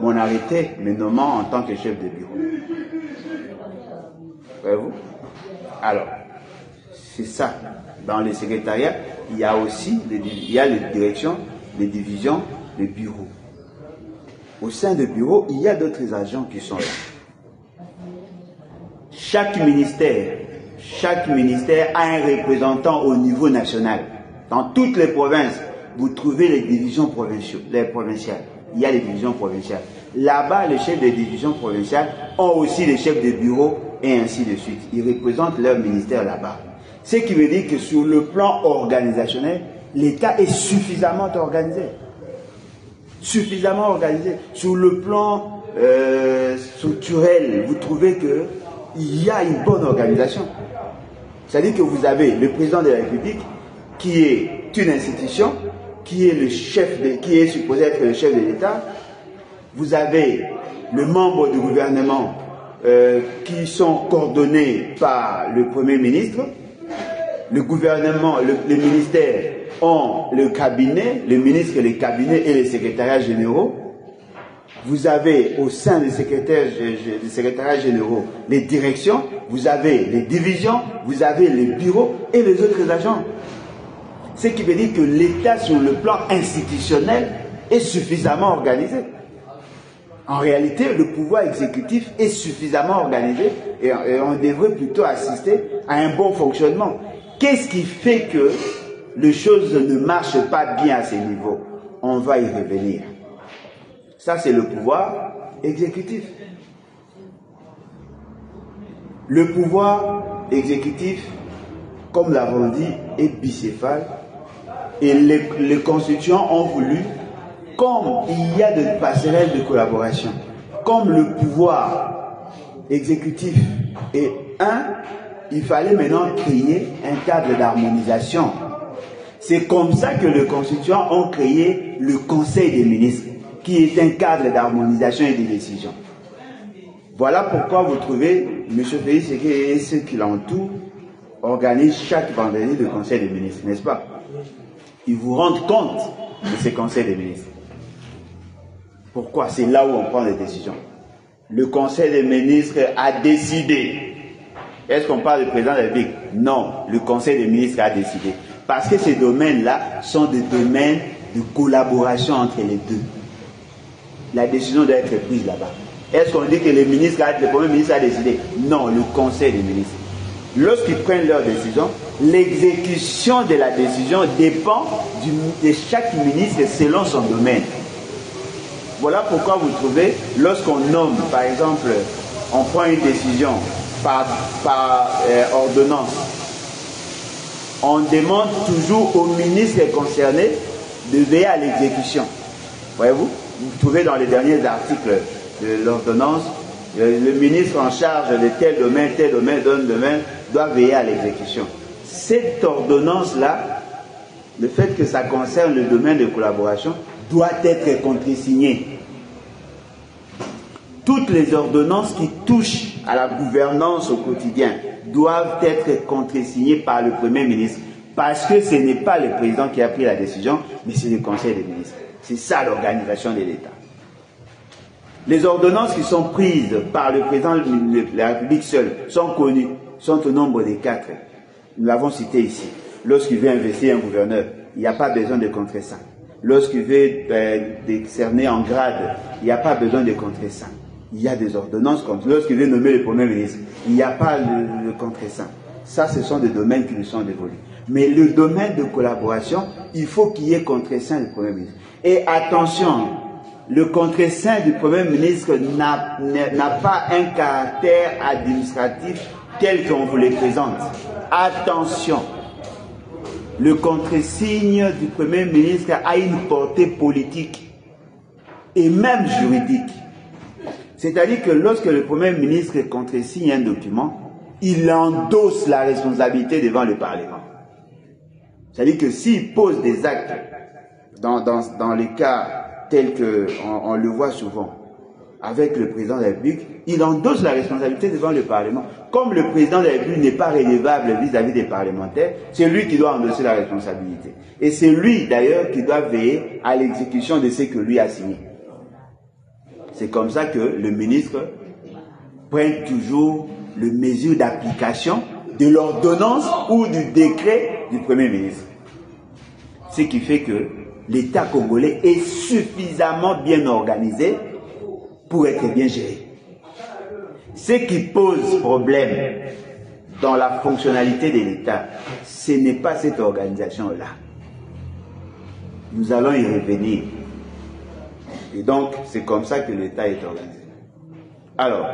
mon arrêté me nommant en tant que chef de bureau. Voyez-vous? Alors, c'est ça. Dans les secrétariats, il y a aussi les directions, les divisions, les bureaux. Au sein des bureaux, il y a d'autres agents qui sont là. Chaque ministère a un représentant au niveau national. Dans toutes les provinces, vous trouvez les divisions provinciales. Il y a les divisions provinciales. Là-bas, les chefs des divisions provinciales ont aussi les chefs de bureau et ainsi de suite. Ils représentent leur ministère là-bas. Ce qui veut dire que sur le plan organisationnel, l'État est suffisamment organisé. Suffisamment organisé. Sur le plan structurel, vous trouvez que il y a une bonne organisation. C'est-à-dire que vous avez le président de la République qui est une institution, qui est le chef qui est supposé être le chef de l'État. Vous avez le membre du gouvernement qui sont coordonnés par le Premier ministre. Le gouvernement, les ministères ont le cabinet, le ministre, les cabinets et les secrétariats généraux. Vous avez au sein des secrétariats généraux les directions, vous avez les divisions, vous avez les bureaux et les autres agents. Ce qui veut dire que l'État sur le plan institutionnel est suffisamment organisé. En réalité, le pouvoir exécutif est suffisamment organisé et on devrait plutôt assister à un bon fonctionnement. Qu'est-ce qui fait que les choses ne marchent pas bien à ces niveaux? On va y revenir. Ça, c'est le pouvoir exécutif. Le pouvoir exécutif, comme l'avons dit, est bicéphale et les constituants ont voulu, comme il y a de passerelles de collaboration, comme le pouvoir exécutif est un, il fallait maintenant créer un cadre d'harmonisation. C'est comme ça que les constituants ont créé le Conseil des ministres, qui est un cadre d'harmonisation et de décision. Voilà pourquoi vous trouvez M. Félix Séké et ceux qui l'entourent organisent chaque vendredi le Conseil des ministres, n'est-ce pas? Ils vous rendent compte de ces conseils des ministres. Pourquoi? C'est là où on prend des décisions. Le Conseil des ministres a décidé. Est-ce qu'on parle du président de la République? Non, le Conseil des ministres a décidé. Parce que ces domaines-là sont des domaines de collaboration entre les deux. La décision doit être prise là-bas. Est-ce qu'on dit que le Premier ministre a décidé? Non, le Conseil des ministres. Lorsqu'ils prennent leur décision, l'exécution de la décision dépend de chaque ministre selon son domaine. Voilà pourquoi vous trouvez, lorsqu'on nomme, par exemple, on prend une décision par ordonnance, on demande toujours au ministre concerné de veiller à l'exécution. Voyez-vous? Vous trouvez dans les derniers articles de l'ordonnance, le ministre en charge de tel domaine, doit veiller à l'exécution. Cette ordonnance-là, le fait que ça concerne le domaine de collaboration, doit être contresignée. Toutes les ordonnances qui touchent à la gouvernance au quotidien doivent être contresignées par le Premier ministre, parce que ce n'est pas le président qui a pris la décision, mais c'est le Conseil des ministres. C'est ça l'organisation de l'État. Les ordonnances qui sont prises par le président de la République seul sont connues, sont au nombre de 4. Nous l'avons cité ici. Lorsqu'il veut investir un gouverneur, il n'y a pas besoin de contre-sang. Lorsqu'il veut décerner en grade, il n'y a pas besoin de contre-sang. Il y a des ordonnances comme lorsqu'il veut nommer le Premier ministre, il n'y a pas le contre-sang. Ça, ce sont des domaines qui nous sont dévolus. Mais le domaine de collaboration, il faut qu'il y ait contre-sang du Premier ministre. Et attention, le contre-sein du Premier ministre n'a pas un caractère administratif tel qu'on vous le présente. Attention, le contre-signe du Premier ministre a une portée politique et même juridique. C'est-à-dire que lorsque le Premier ministre contre-signe un document, il endosse la responsabilité devant le Parlement. C'est-à-dire que s'il pose des actes dans les cas tels qu'on le voit souvent avec le président de la République, il endosse la responsabilité devant le Parlement. Comme le président de la République n'est pas redevable vis-à-vis des parlementaires, c'est lui qui doit endosser la responsabilité. Et c'est lui d'ailleurs qui doit veiller à l'exécution de ce que lui a signé. C'est comme ça que le ministre prend toujours les mesures d'application de l'ordonnance ou du décret du Premier ministre. Ce qui fait que l'État congolais est suffisamment bien organisé pour être bien géré. Ce qui pose problème dans la fonctionnalité de l'État, ce n'est pas cette organisation-là. Nous allons y revenir. Et donc, c'est comme ça que l'État est organisé. Alors,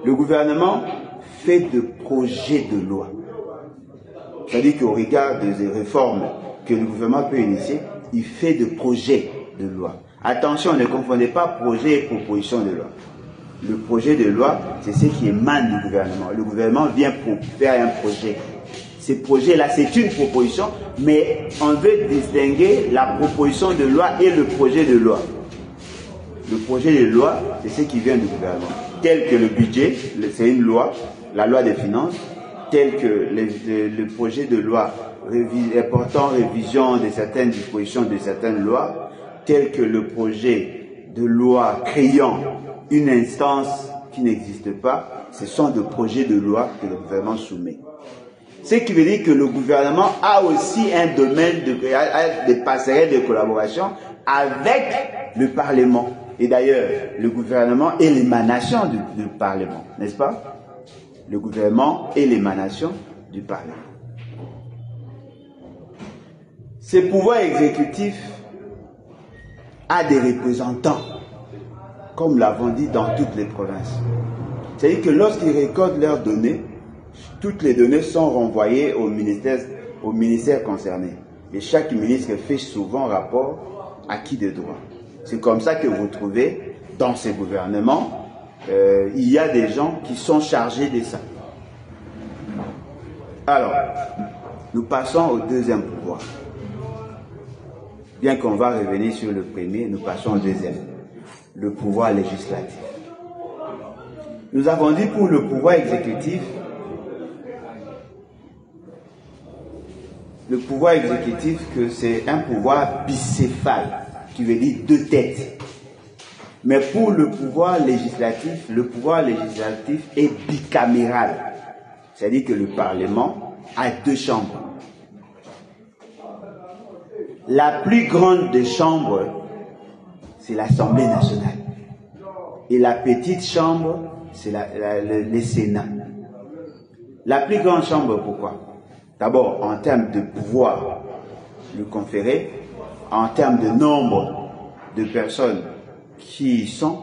le gouvernement fait de projets de loi. C'est-à-dire qu'au regard des réformes que le gouvernement peut initier, il fait de projets de loi. Attention, ne confondez pas projet et proposition de loi. Le projet de loi, c'est ce qui émane du gouvernement. Le gouvernement vient pour faire un projet. Ce projet-là, c'est une proposition, mais on veut distinguer la proposition de loi et le projet de loi. Le projet de loi, c'est ce qui vient du gouvernement. Tel que le budget, c'est une loi, la loi des finances, tel que le projet de loi portant révision de certaines dispositions de certaines lois, tel que le projet de loi créant une instance qui n'existe pas, ce sont des projets de loi que le gouvernement soumet. Ce qui veut dire que le gouvernement a aussi un domaine des passerelles de collaboration avec le Parlement. Et d'ailleurs, le gouvernement est l'émanation du Parlement, n'est-ce pas? Le gouvernement est l'émanation du Parlement. Ce pouvoir exécutif a des représentants, comme l'avons dit dans toutes les provinces. C'est-à-dire que lorsqu'ils récoltent leurs données, toutes les données sont renvoyées au ministère concerné. Et chaque ministre fait souvent rapport à qui de droit. C'est comme ça que vous trouvez, dans ces gouvernements, il y a des gens qui sont chargés de ça. Alors, nous passons au deuxième pouvoir. Bien qu'on va revenir sur le premier, nous passons au deuxième. Le pouvoir législatif. Nous avons dit pour le pouvoir exécutif, que c'est un pouvoir bicéphale, qui veut dire deux têtes. Mais pour le pouvoir législatif est bicaméral. C'est-à-dire que le Parlement a deux chambres. La plus grande des chambres, c'est l'Assemblée nationale. Et la petite chambre, c'est le Sénat. La plus grande chambre, pourquoi? D'abord, en termes de pouvoir lui conféré, en termes de nombre de personnes qui y sont,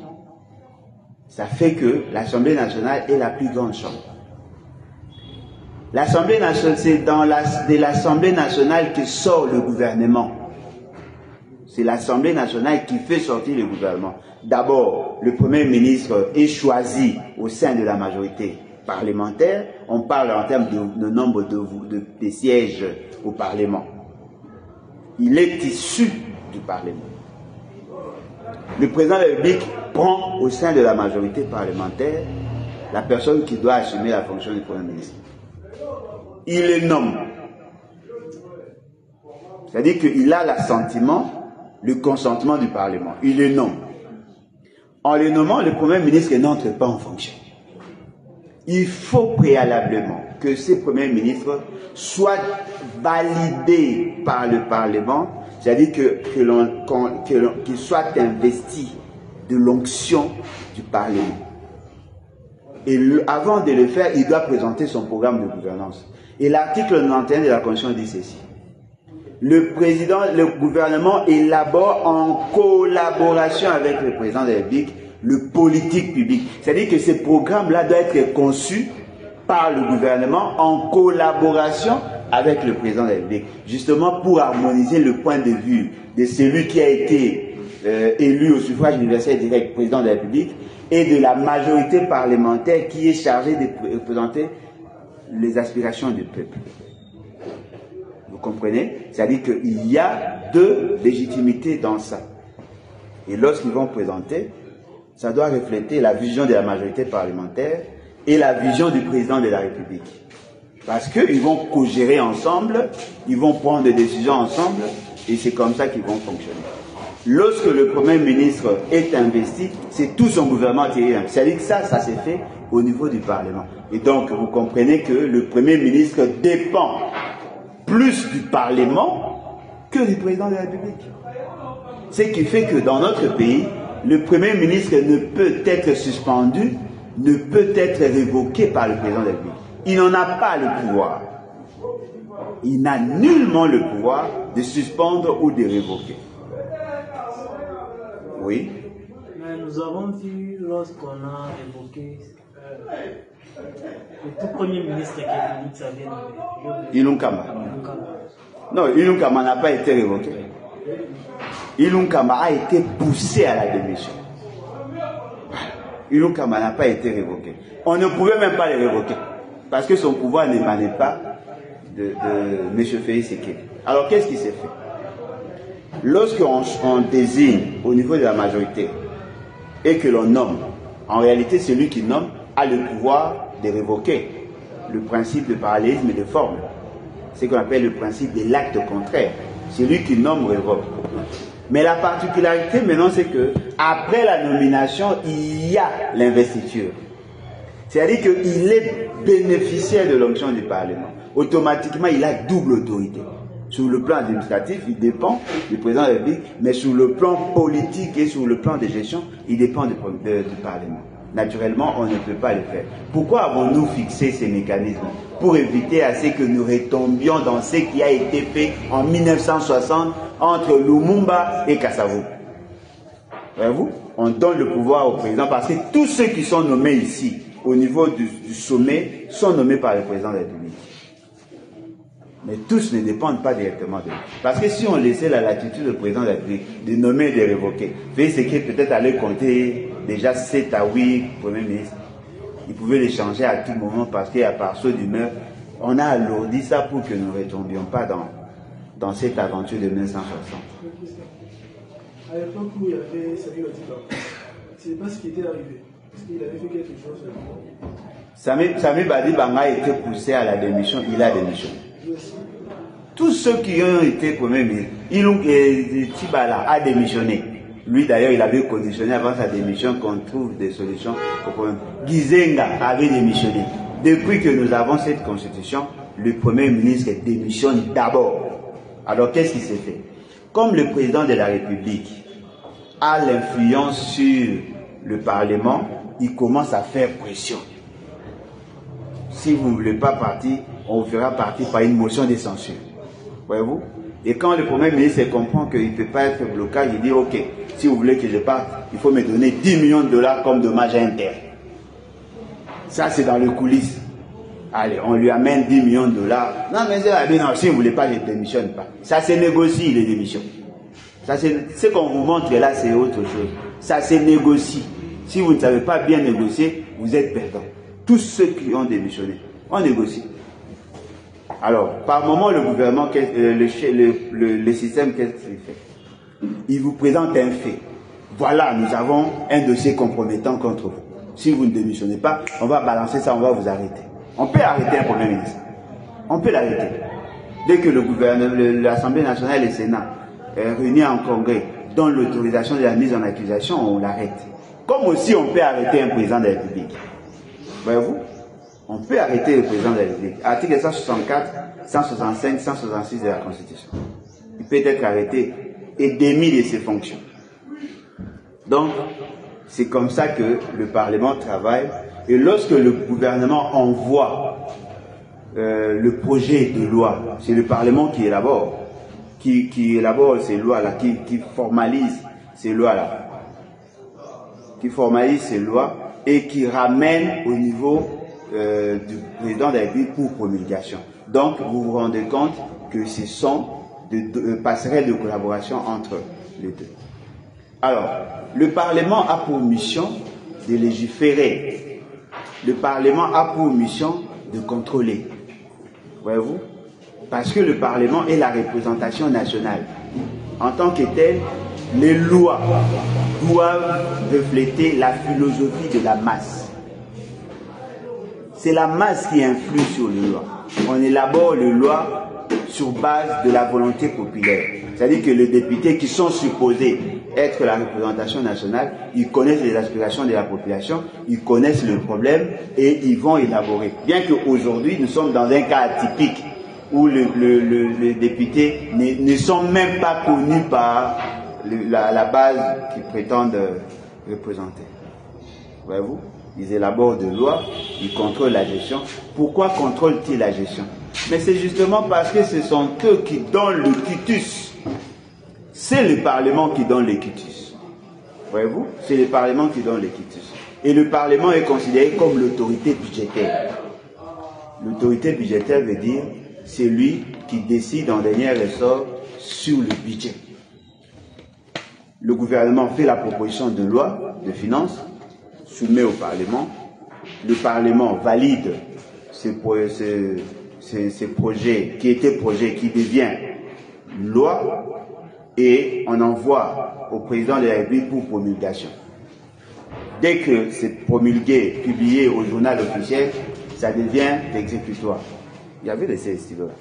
ça fait que l'Assemblée nationale est la plus grande chambre. L'Assemblée nationale, c'est de l'Assemblée nationale que sort le gouvernement. C'est l'Assemblée nationale qui fait sortir le gouvernement. D'abord, le Premier ministre est choisi au sein de la majorité parlementaire. On parle en termes de nombre de sièges au Parlement. Il est issu du Parlement. Le président de la République prend au sein de la majorité parlementaire la personne qui doit assumer la fonction du Premier ministre. Il les nomme. C'est-à-dire qu'il a l'assentiment, le consentement du Parlement. Il les nomme. En les nommant, le Premier ministre n'entre pas en fonction. Il faut préalablement que ces premiers ministres soient validés par le Parlement, c'est-à-dire qu'ils soient investis de l'onction du Parlement. Et avant de le faire, il doit présenter son programme de gouvernance. Et l'article 91 de la Constitution dit ceci. Le gouvernement élabore en collaboration avec le président de la République le politique public. C'est-à-dire que ce programme-là doit être conçu par le gouvernement en collaboration avec le président de la République, justement pour harmoniser le point de vue de celui qui a été élu au suffrage universel direct, président de la République, et de la majorité parlementaire qui est chargée de représenter les aspirations du peuple. Vous comprenez? C'est-à-dire qu'il y a deux légitimités dans ça. Et lorsqu'ils vont présenter, ça doit refléter la vision de la majorité parlementaire et la vision du président de la République. Parce qu'ils vont co-gérer ensemble, ils vont prendre des décisions ensemble, et c'est comme ça qu'ils vont fonctionner. Lorsque le Premier ministre est investi, c'est tout son gouvernement qui est investi. C'est-à-dire que ça s'est fait au niveau du Parlement. Et donc, vous comprenez que le Premier ministre dépend plus du Parlement que du président de la République. Ce qui fait que dans notre pays, le Premier ministre ne peut être suspendu, ne peut être révoqué par le président de la République. Il n'en a pas le pouvoir. Il n'a nullement le pouvoir de suspendre ou de révoquer. Oui. Mais nous avons vu lorsqu'on a évoqué le tout premier ministre qui est venu, ça vient de Ilunkamba. Non, Ilunkamba n'a pas été révoqué. Ilunkamba a été poussé à la démission. Ilou Kama n'a pas été révoqué. On ne pouvait même pas le révoquer. Parce que son pouvoir n'émanait pas de M. Félix Tshisekedi. Alors qu'est-ce qui s'est fait? Lorsqu'on désigne au niveau de la majorité et que l'on nomme, en réalité celui qui nomme a le pouvoir de révoquer le principe de parallélisme et de forme. C'est ce qu'on appelle le principe de l'acte contraire. Celui qui nomme révoque. Mais la particularité maintenant, c'est que après la nomination, il y a l'investiture. C'est-à-dire qu'il est bénéficiaire de l'onction du Parlement. Automatiquement, il a double autorité. Sur le plan administratif, il dépend du président de la République, mais sur le plan politique et sur le plan de gestion, il dépend du Parlement. Naturellement, on ne peut pas le faire. Pourquoi avons-nous fixé ces mécanismes? Pour éviter à ce que nous retombions dans ce qui a été fait en 1960 entre Lumumba et Kasavubu. Voyez-vous? On donne le pouvoir au président parce que tous ceux qui sont nommés ici, au niveau du sommet, sont nommés par le président de la République. Mais tous ne dépendent pas directement de lui. Parce que si on laissait la latitude au président de la République de nommer et de révoquer, c'est qu'il peut-être allait compter déjà 7 à 8 premiers ministres. Il pouvait les changer à tout moment parce qu'à part ceux d'humeur, on a alourdi ça pour que nous ne retombions pas dans cette aventure de 1960. À l'époque où il y avait Sami Badiba, ce n'est pas ce qui était arrivé. Parce qu'il avait fait quelque chose. Sami Badiba a été poussé à la démission, il a démissionné. Tous ceux qui ont été premiers ministres, Tibala a démissionné. Lui d'ailleurs, il avait conditionné avant sa démission qu'on trouve des solutions au problème. Gizenga avait démissionné. Depuis que nous avons cette constitution, le premier ministre démissionne d'abord. Alors qu'est-ce qui s'est fait? Comme le président de la République a l'influence sur le Parlement, il commence à faire pression. Si vous ne voulez pas partir, on vous fera partir par une motion de censure. Voyez-vous? Et quand le Premier ministre comprend qu'il ne peut pas être blocage, il dit ok, si vous voulez que je parte, il faut me donner 10 millions de dollars comme dommage à intérêt. Ça, c'est dans les coulisses. Allez, on lui amène 10 millions de dollars. Non, mais non, si vous ne voulez pas, je ne démissionne pas. Ça se négocie, les démissions. Ce qu'on vous montre là, c'est autre chose. Ça se négocie. Si vous ne savez pas bien négocier, vous êtes perdant. Tous ceux qui ont démissionné, on négocie. Alors, par moment, le gouvernement, le système, qu'est-ce qu'il fait? Il vous présente un fait. Voilà, nous avons un dossier compromettant contre vous. Si vous ne démissionnez pas, on va balancer ça, on va vous arrêter. On peut arrêter un Premier ministre. On peut l'arrêter. Dès que le gouvernement, l'Assemblée nationale et le Sénat réunis en congrès donnent l'autorisation de la mise en accusation, on l'arrête. Comme aussi on peut arrêter un président de la République. Voyez-vous? On peut arrêter le président de la République. Article 164, 165, 166 de la Constitution. Il peut être arrêté et démis de ses fonctions. Donc, c'est comme ça que le Parlement travaille. Et lorsque le gouvernement envoie le projet de loi, c'est le Parlement qui élabore, qui élabore ces lois-là, qui formalise ces lois-là, et qui ramène au niveau du président de la République pour promulgation. Donc, vous vous rendez compte que ce sont de passerelles de collaboration entre les deux. Alors, le Parlement a pour mission de légiférer. Le Parlement a pour mission de contrôler. Voyez-vous? Parce que le Parlement est la représentation nationale. En tant que tel, les lois doivent refléter la philosophie de la masse. C'est la masse qui influe sur les lois. On élabore les lois sur base de la volonté populaire. C'est-à-dire que les députés qui sont supposés être la représentation nationale, ils connaissent les aspirations de la population, ils connaissent le problème et ils vont élaborer. Bien qu'aujourd'hui, nous sommes dans un cas atypique où les députés ne sont même pas connus par la base qu'ils prétendent représenter. Voyez-vous? Ils élaborent des lois, ils contrôlent la gestion. Pourquoi contrôlent-ils la gestion? Mais c'est justement parce que ce sont eux qui donnent le quitus. C'est le Parlement qui donne le quitus. Voyez-vous? C'est le Parlement qui donne le quitus. Et le Parlement est considéré comme l'autorité budgétaire. L'autorité budgétaire veut dire c'est lui qui décide en dernier ressort sur le budget. Le gouvernement fait la proposition de loi de finances. soumet au Parlement. Le Parlement valide ces projets qui étaient projets qui deviennent loi et on envoie au président de la République pour promulgation. Dès que c'est promulgué, publié au journal officiel, ça devient exécutoire. Il y avait laissé ce stylo-là.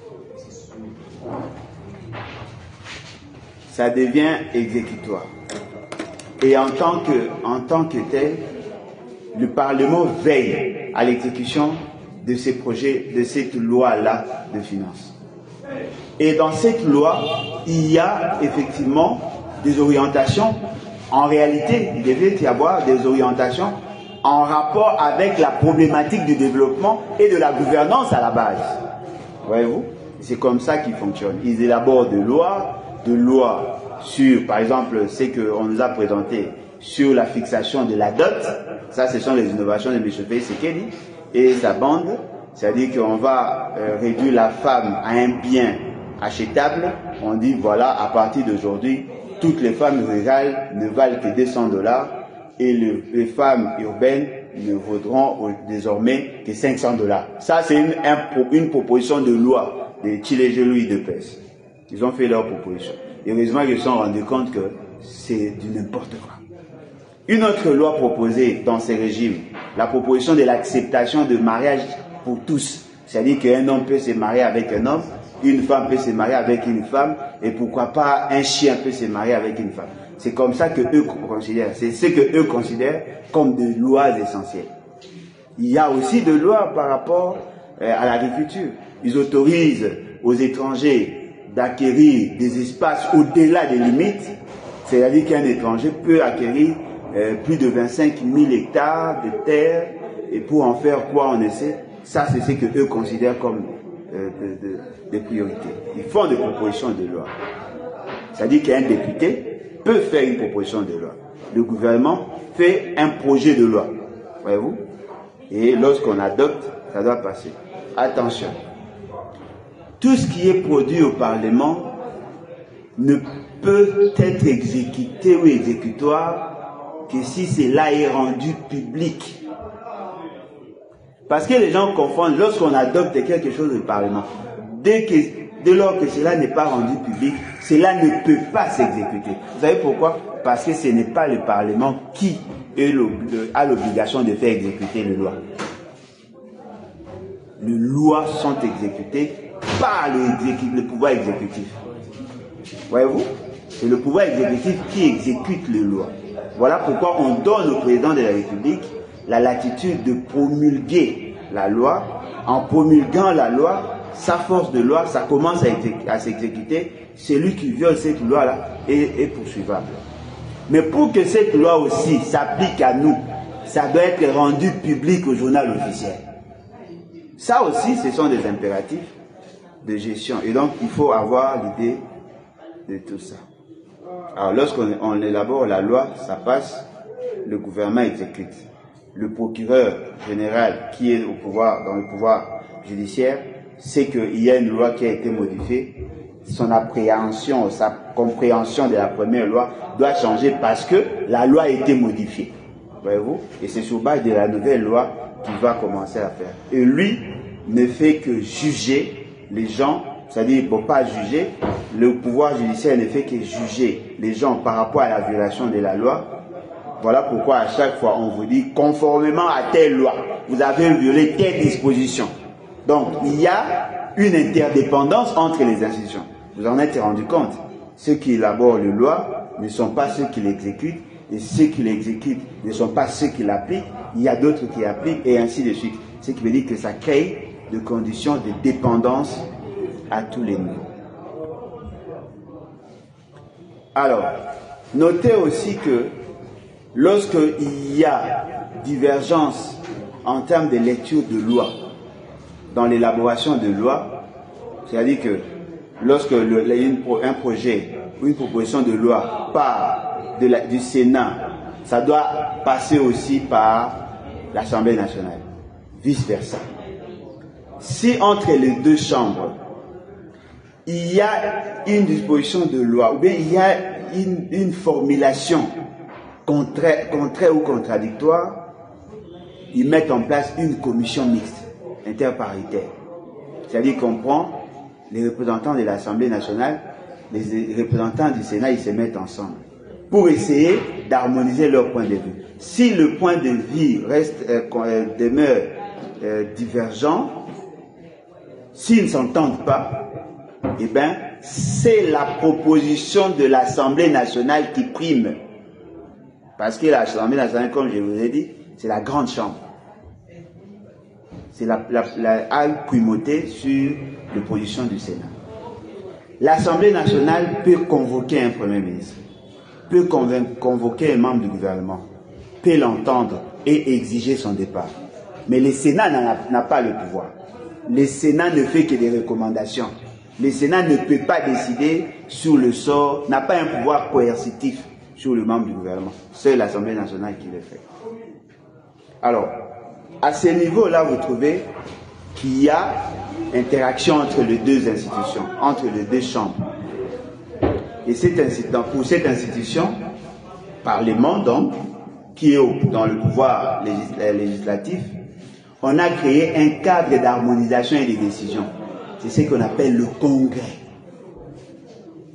Ça devient exécutoire. Et en tant que tel, le Parlement veille à l'exécution de ces projets, de cette loi-là de finances. Et dans cette loi, il y a effectivement des orientations. En réalité, il devait y avoir des orientations en rapport avec la problématique du développement et de la gouvernance à la base. Voyez-vous? C'est comme ça qu'ils fonctionnent. Ils élaborent des lois sur, par exemple, ce qu'on nous a présenté sur la fixation de la dot. Ça, ce sont les innovations de M. Félix Tshisekedi et sa bande. C'est-à-dire qu'on va réduire la femme à un bien achetable. On dit, voilà, à partir d'aujourd'hui, toutes les femmes rurales ne valent que $200 et les femmes urbaines ne vaudront désormais que $500. Ça, c'est une proposition de loi de Tshilé-Louis de Pes. Ils ont fait leur proposition. Heureusement, ils se sont rendus compte que c'est du n'importe quoi. Une autre loi proposée dans ces régimes, la proposition de l'acceptation de mariage pour tous. C'est-à-dire qu'un homme peut se marier avec un homme, une femme peut se marier avec une femme, et pourquoi pas un chien peut se marier avec une femme. C'est comme ça que eux considèrent. C'est ce que eux considèrent comme des lois essentielles. Il y a aussi des lois par rapport à l'agriculture. Ils autorisent aux étrangers d'acquérir des espaces au-delà des limites. C'est-à-dire qu'un étranger peut acquérir plus de 25 000 hectares de terre, et pour en faire quoi on essaie. Ça, c'est ce que eux considèrent comme des priorités. Ils font des propositions de loi. C'est-à-dire qu'un député peut faire une proposition de loi. Le gouvernement fait un projet de loi. Voyez-vous? Et lorsqu'on adopte, ça doit passer. Attention. Tout ce qui est produit au Parlement ne peut être exécuté ou exécutoire que si cela est rendu public. Parce que les gens confondent, lorsqu'on adopte quelque chose au Parlement, dès lors que cela n'est pas rendu public, cela ne peut pas s'exécuter. Vous savez pourquoi? Parce que ce n'est pas le Parlement qui a l'obligation de faire exécuter les lois. Les lois sont exécutées par le pouvoir exécutif. Voyez-vous? C'est le pouvoir exécutif qui exécute les lois. Voilà pourquoi on donne au président de la République la latitude de promulguer la loi. En promulguant la loi, sa force de loi, ça commence à s'exécuter. Celui qui viole cette loi-là est poursuivable. Mais pour que cette loi aussi s'applique à nous, ça doit être rendu public au journal officiel. Ça aussi, ce sont des impératifs de gestion. Et donc, il faut avoir l'idée de tout ça. Alors, lorsqu'on élabore la loi, ça passe, le gouvernement exécute. Le procureur général qui est au pouvoir, dans le pouvoir judiciaire, sait qu'il y a une loi qui a été modifiée. Son appréhension, sa compréhension de la première loi doit changer parce que la loi a été modifiée. Voyez-vous? Et c'est sur base de la nouvelle loi qu'il va commencer à faire. Et lui ne fait que juger les gens, c'est-à-dire, bon, pas juger, le pouvoir judiciaire ne fait que juger les gens par rapport à la violation de la loi. Voilà pourquoi à chaque fois on vous dit, conformément à telle loi, vous avez violé telle disposition. Donc, il y a une interdépendance entre les institutions. Vous en êtes rendu compte. Ceux qui élaborent les lois ne sont pas ceux qui l'exécutent, et ceux qui l'exécutent ne sont pas ceux qui l'appliquent. Il y a d'autres qui appliquent, et ainsi de suite. Ce qui veut dire que ça crée des conditions de dépendance à tous les niveaux. Alors, notez aussi que lorsqu'il y a divergence en termes de lecture de loi, dans l'élaboration de loi, c'est-à-dire que lorsque un projet ou une proposition de loi part du Sénat, ça doit passer aussi par l'Assemblée nationale, vice-versa. Si entre les deux chambres, il y a une disposition de loi, ou bien il y a une formulation contraire ou contradictoire, ils mettent en place une commission mixte, interparitaire. C'est-à-dire qu'on prend les représentants de l'Assemblée nationale, les représentants du Sénat, ils se mettent ensemble pour essayer d'harmoniser leur point de vue. Si le point de vue demeure divergent, s'ils ne s'entendent pas, eh bien, c'est la proposition de l'Assemblée nationale qui prime. Parce que l'Assemblée nationale, comme je vous ai dit, c'est la grande chambre. C'est la primauté sur les positions du Sénat. L'Assemblée nationale peut convoquer un Premier ministre, peut convoquer un membre du gouvernement, peut l'entendre et exiger son départ. Mais le Sénat n'a pas le pouvoir. Le Sénat ne fait que des recommandations. Le Sénat ne peut pas décider sur le sort, n'a pas un pouvoir coercitif sur le membre du gouvernement. C'est l'Assemblée nationale qui le fait. Alors, à ce niveau-là, vous trouvez qu'il y a interaction entre les deux institutions, entre les deux chambres. Et pour cette institution, Parlement donc, qui est dans le pouvoir législatif, on a créé un cadre d'harmonisation et de décision. C'est ce qu'on appelle le Congrès.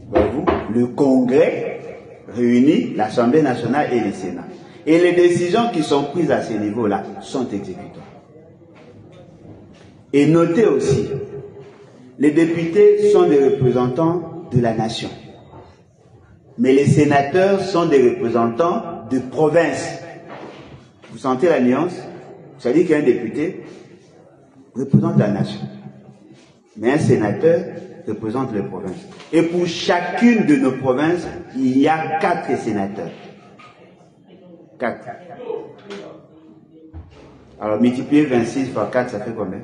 Voyez-vous, le Congrès réunit l'Assemblée nationale et le Sénat. Et les décisions qui sont prises à ce niveau-là sont exécutées. Et notez aussi, les députés sont des représentants de la nation. Mais les sénateurs sont des représentants de province. Vous sentez la nuance? Ça dit qu'un député représente la nation. Mais un sénateur représente les provinces. Et pour chacune de nos provinces, il y a 4 sénateurs. 4. Alors, multiplier 26 par 4, ça fait combien?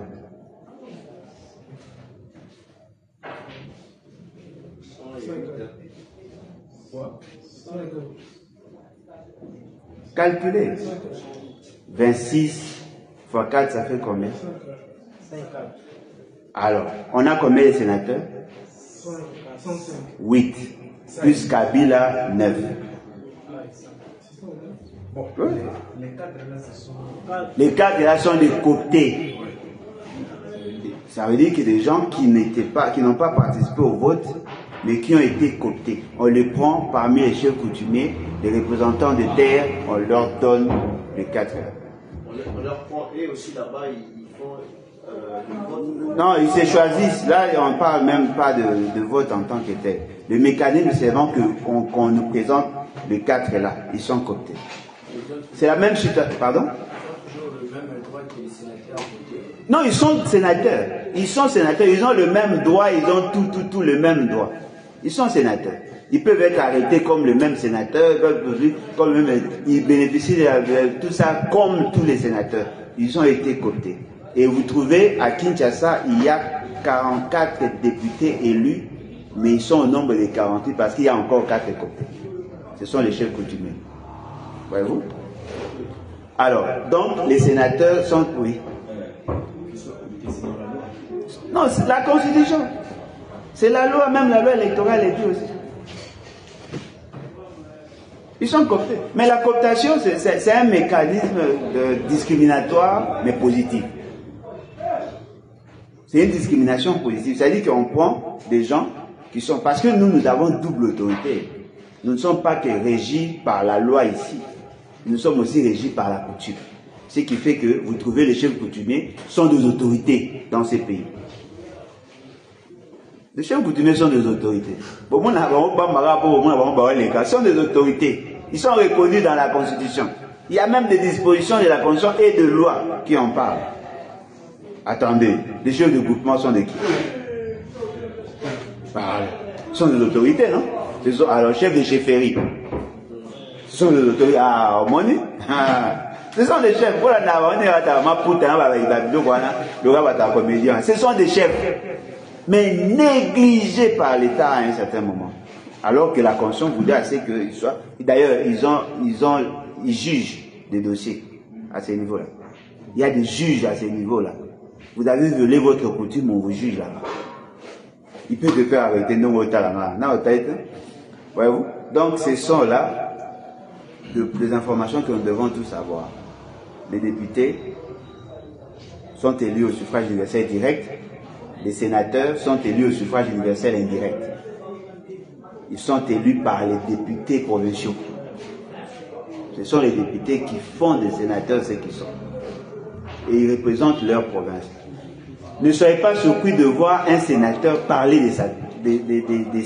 Calculez. 26 fois 4, ça fait combien? 50. Alors, on a combien de sénateurs? 8. Plus Kabila, 9. Oui. Les 4 là sont des cooptés. Ça veut dire que des gens qui n'ont pas participé au vote, mais qui ont été cooptés. On les prend parmi les chefs coutumiers, les représentants de terre, on leur donne les 4 là. On leur prend, et aussi là-bas, ils font le vote. Non, ils se choisissent. Là, on ne parle même pas de vote en tant que tel. Le mécanisme, c'est vraiment qu'on nous présente les 4 là. Ils sont cooptés. C'est la même situation. Pardon? Toujours le même droit que les sénateurs ont voté. Non, ils sont sénateurs. Ils sont sénateurs. Ils ont le même droit. Ils ont tout le même droit. Ils sont sénateurs. Ils peuvent être arrêtés comme le même sénateur. Ils bénéficient de tout ça comme tous les sénateurs. Ils ont été cooptés. Et vous trouvez, à Kinshasa, il y a 44 députés élus, mais ils sont au nombre de 48 parce qu'il y a encore 4 cooptés. Ce sont les chefs coutumiers. Voyez-vous? Alors, donc, les sénateurs sont... Oui. Non, c'est la Constitution. C'est la loi, même la loi électorale est dit aussi. Ils sont cooptés. Mais la cooptation, c'est un mécanisme discriminatoire, mais positif. C'est une discrimination positive. C'est-à-dire qu'on prend des gens qui sont... Parce que nous avons double autorité. Nous ne sommes pas que régis par la loi ici. Nous sommes aussi régis par la coutume. Ce qui fait que vous trouvez les chefs coutumiers sont des autorités dans ces pays. Les chefs coutumiers sont des autorités. Ils sont des autorités. Ils sont reconnus dans la Constitution. Il y a même des dispositions de la Constitution et de loi qui en parlent. Attendez, les chefs de groupement sont de qui? Ce sont des autorités, non? Alors, chef de chefferie. Ce sont des autorités. Ah, au Moni. Ce sont des chefs. Ce sont des chefs. Mais négligés par l'État à un certain moment. Alors que la Constitution voudrait assez qu'ils soient. D'ailleurs, ils jugent des dossiers à ce niveau-là. Il y a des juges à ce niveau-là. Vous avez violé votre coutume, on vous juge là-bas. Il peut te faire arrêter, non, voyez-vous? Donc, ce sont là des informations que nous devons tous savoir. les députés sont élus au suffrage universel direct, les sénateurs sont élus au suffrage universel indirect. Ils sont élus par les députés provinciaux. Ce sont les députés qui font des sénateurs ce qu'ils sont. Et ils représentent leur province. Ne soyez pas surpris de voir un sénateur parler de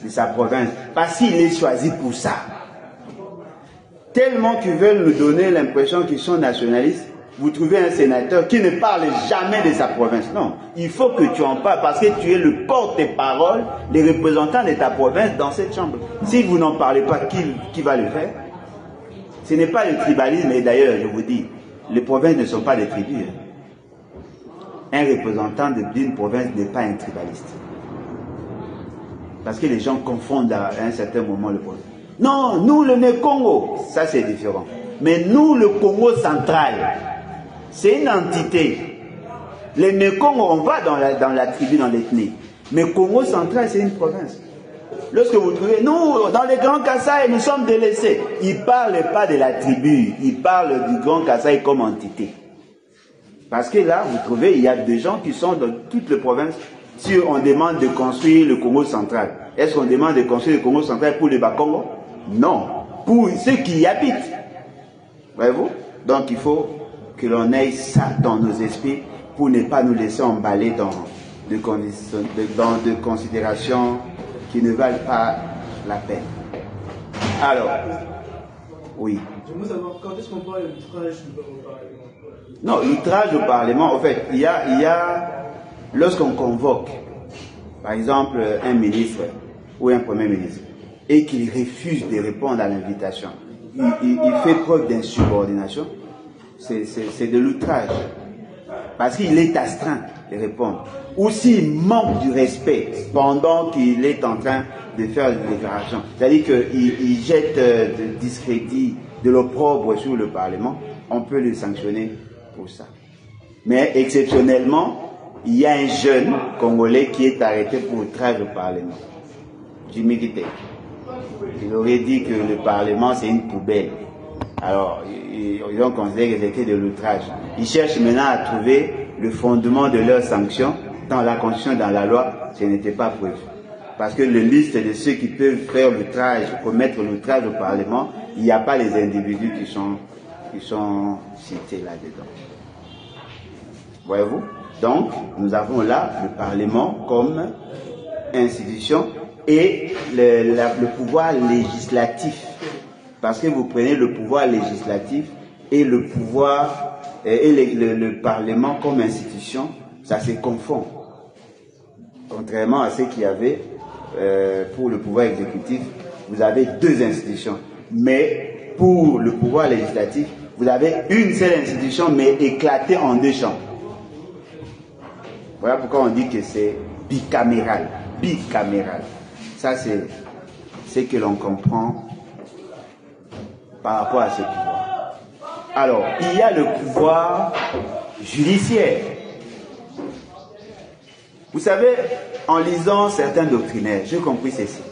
sa province, parce qu'il est choisi pour ça. Tellement qu'ils veulent nous donner l'impression qu'ils sont nationalistes, vous trouvez un sénateur qui ne parle jamais de sa province. Non, il faut que tu en parles, parce que tu es le porte-parole des représentants de ta province dans cette chambre. Si vous n'en parlez pas, qui va le faire? Ce n'est pas le tribalisme, et d'ailleurs, je vous dis, les provinces ne sont pas des tribus. Un représentant d'une province n'est pas un tribaliste. Parce que les gens confondent à un certain moment le problème. Non, nous le Congo, ça c'est différent. Mais nous le Congo central, c'est une entité. Le Congo, on va dans la tribu, dans l'ethnie. Mais Congo central, c'est une province. Lorsque vous trouvez, nous, dans les Grands Kasaï, nous sommes délaissés. Ils ne parlent pas de la tribu, ils parlent du Grand Kasaï comme entité. Parce que là, vous trouvez, il y a des gens qui sont dans toutes les provinces. Si on demande de construire le Congo central, est-ce qu'on demande de construire le Congo central pour les Bas-Congo? Non, pour ceux qui y habitent. Voyez-vous? Donc il faut que l'on ait ça dans nos esprits pour ne pas nous laisser emballer dans de considérations qui ne valent pas la peine. Alors, oui. Je veux savoir, quand est-ce qu'on parle de l'outrage au Parlement? Non, l'outrage au Parlement, en fait, il y a lorsqu'on convoque, par exemple, un ministre ou un premier ministre, et qu'il refuse de répondre à l'invitation, il fait preuve d'insubordination, c'est de l'outrage. Parce qu'il est astreint de répondre. Ou s'il manque du respect pendant qu'il est en train de faire une déclaration. C'est-à-dire qu'il jette de discrédit, de l'opprobre sur le Parlement, on peut le sanctionner pour ça. Mais exceptionnellement, il y a un jeune Congolais qui est arrêté pour outrage au Parlement. Jimmy Gite. Il aurait dit que le Parlement c'est une poubelle. Alors, ils ont considéré que c'était de l'outrage. Ils cherchent maintenant à trouver le fondement de leurs sanctions dans la Constitution, dans la loi. Ce n'était pas prévu. Parce que la liste de ceux qui peuvent faire l'outrage, commettre l'outrage au Parlement, il n'y a pas les individus qui sont cités là-dedans. Voyez-vous? Donc, nous avons là le Parlement comme institution et le pouvoir législatif. Parce que vous prenez le pouvoir législatif et le pouvoir et le Parlement comme institution, ça se confond. Contrairement à ce qu'il y avait pour le pouvoir exécutif, vous avez deux institutions. Mais pour le pouvoir législatif, vous avez une seule institution, mais éclatée en deux chambres. Voilà pourquoi on dit que c'est bicaméral. Bicaméral. Ça, c'est ce que l'on comprend par rapport à ce pouvoir. Alors, il y a le pouvoir judiciaire. Vous savez, en lisant certains doctrinaires, j'ai compris ceci.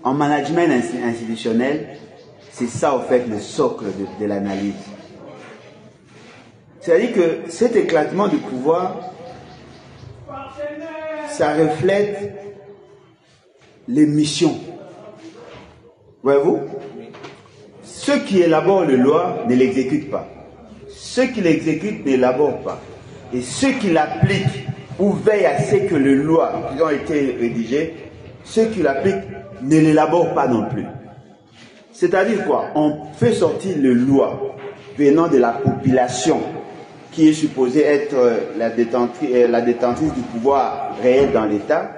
En management institutionnel, c'est ça, au fait, le socle de l'analyse. C'est-à-dire que cet éclatement du pouvoir, ça reflète les missions. Voyez-vous? Ceux qui élaborent les lois ne l'exécutent pas. Ceux qui l'exécutent n'élaborent pas. Et ceux qui l'appliquent ou veillent à ce que les lois qui ont été rédigées, ceux qui l'appliquent ne l'élaborent pas non plus. C'est-à-dire quoi? On fait sortir les lois venant de la population qui est supposée être la détentrice du pouvoir réel dans l'État.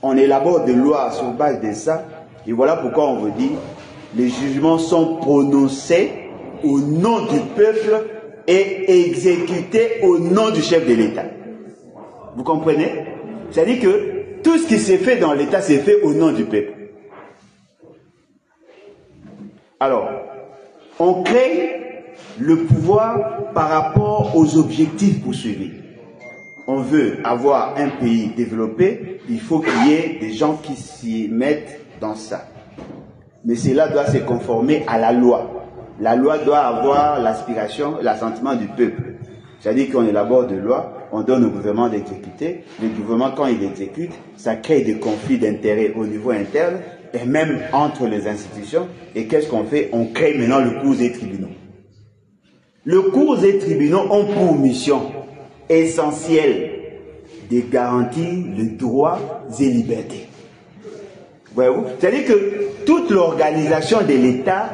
On élabore des lois sur base de ça. Et voilà pourquoi on vous dit, les jugements sont prononcés au nom du peuple et exécutés au nom du chef de l'État. Vous comprenez? C'est-à-dire que tout ce qui s'est fait dans l'État s'est fait au nom du peuple. Alors, on crée le pouvoir par rapport aux objectifs poursuivis. On veut avoir un pays développé, il faut qu'il y ait des gens qui s'y mettent dans ça. Mais cela doit se conformer à la loi. La loi doit avoir l'aspiration, l'assentiment du peuple. C'est-à-dire qu'on élabore des lois, on donne au gouvernement d'exécuter. Le gouvernement, quand il exécute, ça crée des conflits d'intérêts au niveau interne et même entre les institutions. Et qu'est-ce qu'on fait? On crée maintenant le cours et tribunaux. Le cours et tribunaux ont pour mission essentielle de garantir les droits et libertés. Voyez-vous? C'est-à-dire que toute l'organisation de l'État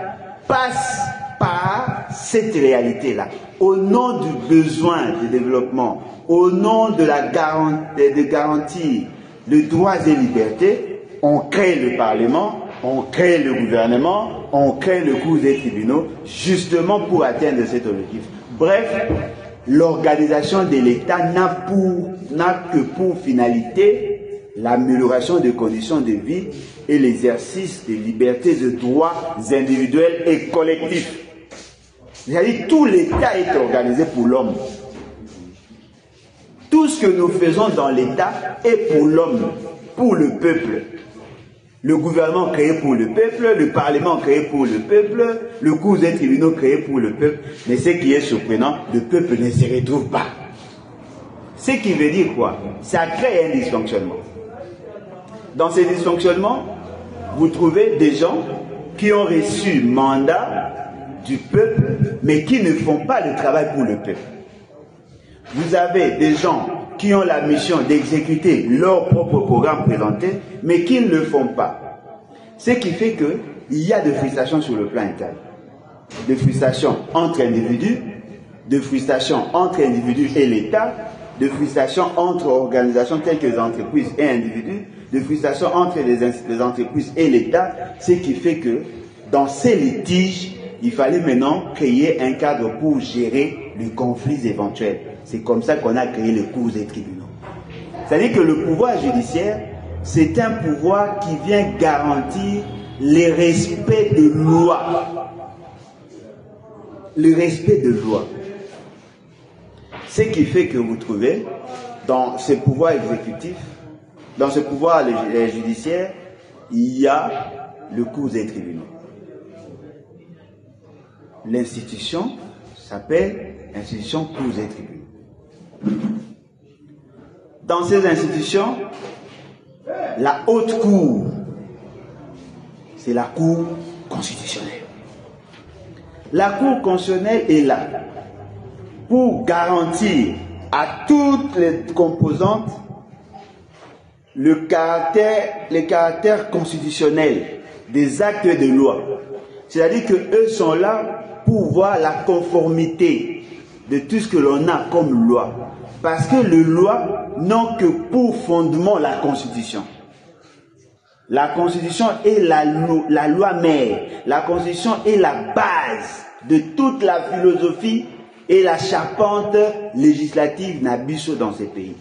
passe par cette réalité-là. Au nom du besoin de développement, au nom de la de garantir les droits et libertés, on crée le Parlement, on crée le gouvernement, on crée le cours des tribunaux, justement pour atteindre cet objectif. Bref, l'organisation de l'État n'a que pour finalité l'amélioration des conditions de vie et l'exercice des libertés et droits individuels et collectifs. C'est-à-dire tout l'État est organisé pour l'homme. Tout ce que nous faisons dans l'État est pour l'homme, pour le peuple. Le gouvernement créé pour le peuple, le Parlement créé pour le peuple, le cours des tribunaux créé pour le peuple. Mais ce qui est surprenant, le peuple ne se retrouve pas. Ce qui veut dire quoi? Ça crée un dysfonctionnement. Dans ces dysfonctionnements, vous trouvez des gens qui ont reçu mandat du peuple, mais qui ne font pas le travail pour le peuple. Vous avez des gens qui ont la mission d'exécuter leur propre programme présenté, mais qui ne le font pas. Ce qui fait qu'il y a de frustrations sur le plan interne. De frustrations entre individus, de frustrations entre individus et l'État, de frustrations entre organisations telles que les entreprises et individus, de frustrations entre les entreprises et l'État, ce qui fait que dans ces litiges, il fallait maintenant créer un cadre pour gérer les conflits éventuels. C'est comme ça qu'on a créé les cours et tribunaux. C'est-à-dire que le pouvoir judiciaire, c'est un pouvoir qui vient garantir le respect de loi. Le respect de loi. Ce qui fait que vous trouvez dans ce pouvoir exécutif, dans ce pouvoir judiciaire, il y a le cours et tribunaux. L'institution s'appelle institution cours et tribunaux. Dans ces institutions, la haute cour, c'est la cour constitutionnelle. La cour constitutionnelle est là pour garantir à toutes les composantes le caractère constitutionnel des actes de loi. C'est-à-dire qu'eux sont là pour voir la conformité de tout ce que l'on a comme loi. Parce que les lois n'ont que pour fondement la Constitution. La Constitution est la loi mère. La Constitution est la base de toute la philosophie et la charpente législative Nabiso dans ces pays.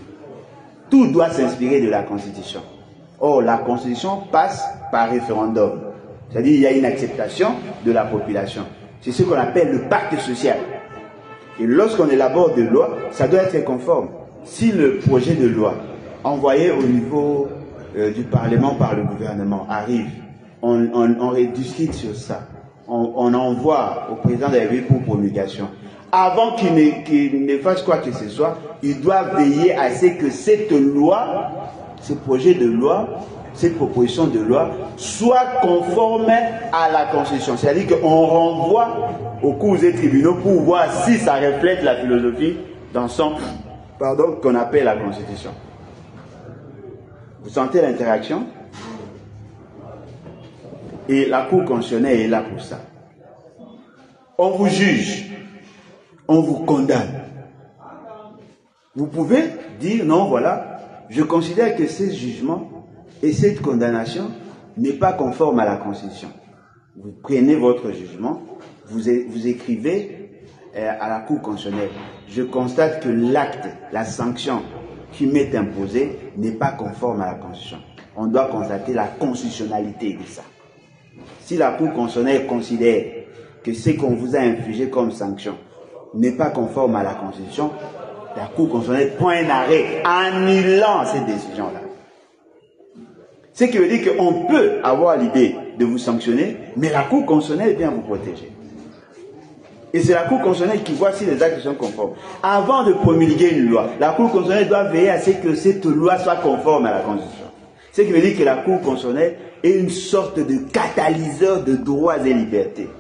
Tout doit s'inspirer de la Constitution. Or, la Constitution passe par référendum. C'est-à-dire qu'il y a une acceptation de la population. C'est ce qu'on appelle le pacte social. Et lorsqu'on élabore des lois, ça doit être conforme. Si le projet de loi envoyé au niveau du Parlement par le gouvernement arrive, on rediscute sur ça. On envoie au président de la République pour promulgation. Avant qu'il ne fasse quoi que ce soit, il doit veiller à ce que cette loi, ce projet de loi, cette proposition de loi soit conforme à la Constitution. C'est-à-dire qu'on renvoie aux cours et tribunaux pour voir si ça reflète la philosophie dans son, qu'on appelle la Constitution. Vous sentez l'interaction? Et la Cour constitutionnelle est là pour ça. On vous juge, on vous condamne. Vous pouvez dire, non, voilà, je considère que ce jugement et cette condamnation n'est pas conforme à la Constitution. Vous prenez votre jugement, vous écrivez à la Cour constitutionnelle. Je constate que l'acte, la sanction qui m'est imposée n'est pas conforme à la Constitution. On doit constater la constitutionnalité de ça. Si la Cour constitutionnelle considère que ce qu'on vous a infligé comme sanction n'est pas conforme à la Constitution, la Cour constitutionnelle prend un arrêt annulant cette décision-là. Ce qui veut dire qu'on peut avoir l'idée de vous sanctionner, mais la Cour constitutionnelle vient vous protéger. Et c'est la Cour constitutionnelle qui voit si les actes sont conformes. Avant de promulguer une loi, la Cour constitutionnelle doit veiller à ce que cette loi soit conforme à la Constitution. Ce qui veut dire que la Cour constitutionnelle est une sorte de catalyseur de droits et libertés.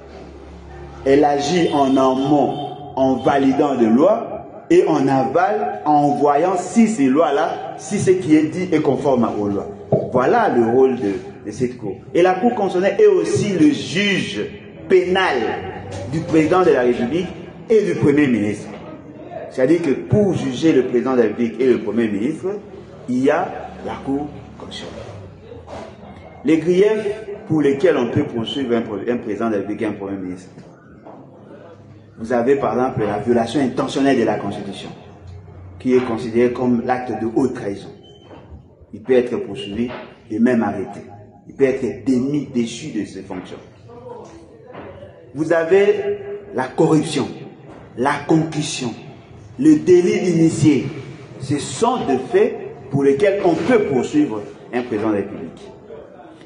Elle agit en amont en validant des lois et en aval en voyant si ces lois-là, si ce qui est dit est conforme aux lois. Voilà le rôle de cette Cour. Et la Cour constitutionnelle est aussi le juge pénal du président de la République et du Premier ministre. C'est-à-dire que pour juger le président de la République et le Premier ministre, il y a la Cour constitutionnelle. Les griefs pour lesquels on peut poursuivre un président de la République et un Premier ministre. Vous avez par exemple la violation intentionnelle de la Constitution, qui est considérée comme l'acte de haute trahison. Il peut être poursuivi et même arrêté. Il peut être déchu de ses fonctions. Vous avez la corruption, la concussion, le délit d'initié. Ce sont des faits pour lesquels on peut poursuivre un président de la République.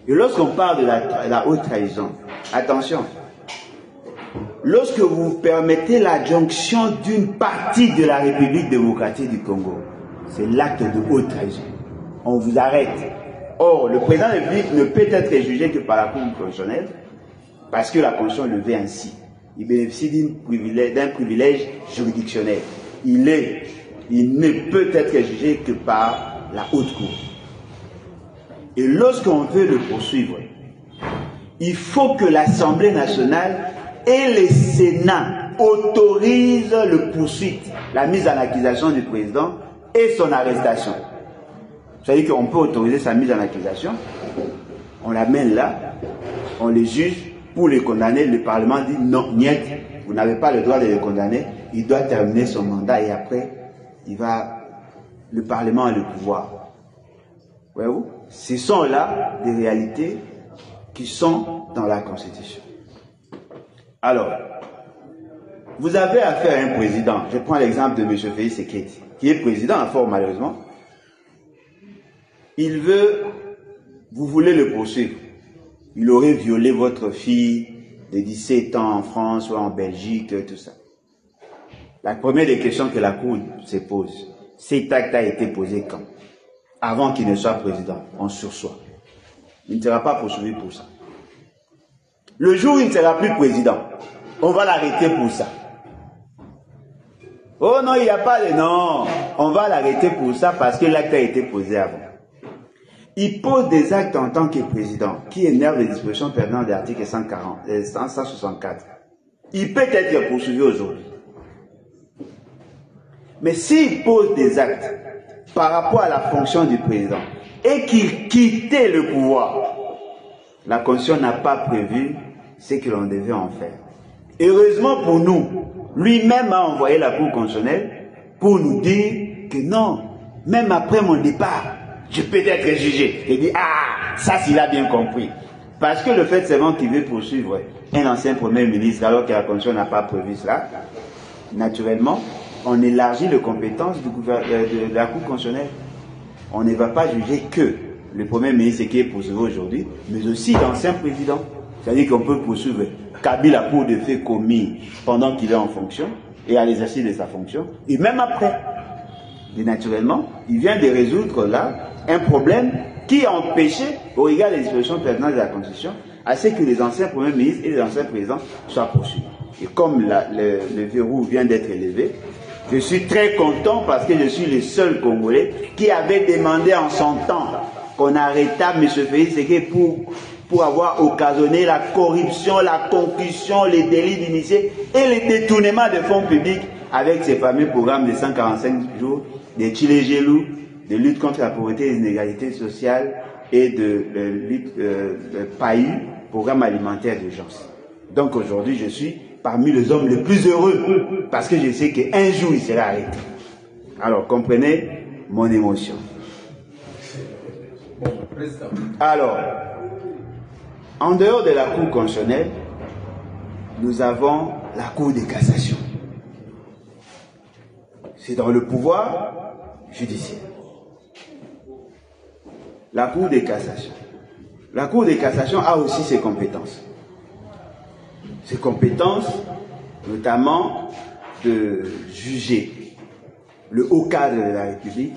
Et lorsqu'on parle de la haute trahison, attention, lorsque vous permettez l'adjonction d'une partie de la République démocratique du Congo, c'est l'acte de haute trahison. On vous arrête. Or, le président de la République ne peut être jugé que par la Cour constitutionnelle, parce que la Constitution le veut ainsi. Il bénéficie d'un privilège juridictionnel. Il ne peut être jugé que par la haute cour. Et lorsqu'on veut le poursuivre, il faut que l'Assemblée nationale et le Sénat autorisent le poursuite, la mise en accusation du président et son arrestation. C'est-à-dire qu'on peut autoriser sa mise en accusation, on l'amène là, on les juge. Pour les condamner, le Parlement dit non, niet, vous n'avez pas le droit de les condamner, il doit terminer son mandat et après, le Parlement a le pouvoir. Voyez-vous? Ce sont là des réalités qui sont dans la Constitution. Alors, vous avez affaire à un président, je prends l'exemple de M. Félix Tshisekedi, qui est président, fort malheureusement. Vous voulez le poursuivre. Il aurait violé votre fille de 17 ans en France ou en Belgique, tout ça. La première des questions que la Cour se pose, cet acte a été posé quand? Avant qu'il ne soit président, en sursoir. Il ne sera pas poursuivi pour ça. Le jour où il ne sera plus président, on va l'arrêter pour ça. Oh non, il n'y a pas de non. On va l'arrêter pour ça parce que l'acte a été posé avant. Il pose des actes en tant que président qui énervent les dispositions pertinentes de l'article 164. Il peut être poursuivi aujourd'hui. Mais s'il pose des actes par rapport à la fonction du président et qu'il quittait le pouvoir, la Constitution n'a pas prévu ce que l'on devait en faire. Heureusement pour nous, lui-même a envoyé la Cour constitutionnelle pour nous dire que non, même après mon départ, je peux être jugé. Il dit, ah, ça s'il a bien compris. Parce que le fait seulement qu'il veut poursuivre un ancien Premier ministre alors que la Constitution n'a pas prévu cela, naturellement, on élargit les compétences de la Cour constitutionnelle. On ne va pas juger que le Premier ministre qui est poursuivi aujourd'hui, mais aussi l'ancien président. C'est-à-dire qu'on peut poursuivre Kabila pour des faits commis pendant qu'il est en fonction et à l'exercice de sa fonction, et même après. Et naturellement, il vient de résoudre là un problème qui a empêché, au regard des dispositions pertinentes de la Constitution, à ce que les anciens premiers ministres et les anciens présidents soient poursuivis. Et comme le verrou vient d'être élevé, je suis très content parce que je suis le seul Congolais qui avait demandé en son temps qu'on arrêta M. Félix Tshisekedi pour avoir occasionné la corruption, la concussion, les délits d'initié et les détournements de fonds publics avec ces fameux programmes de 145 jours, de Tchilé-Gelou, de lutte contre la pauvreté et les inégalités sociales et de lutte PAU, programme alimentaire d'urgence. Donc aujourd'hui, je suis parmi les hommes les plus heureux parce que je sais qu'un jour, il sera arrêté. Alors, comprenez mon émotion. Alors, en dehors de la Cour constitutionnelle, nous avons la Cour de cassation. C'est dans le pouvoir judiciaire. La Cour de cassation. La Cour de cassation a aussi ses compétences. Ses compétences notamment de juger le haut cadre de la République,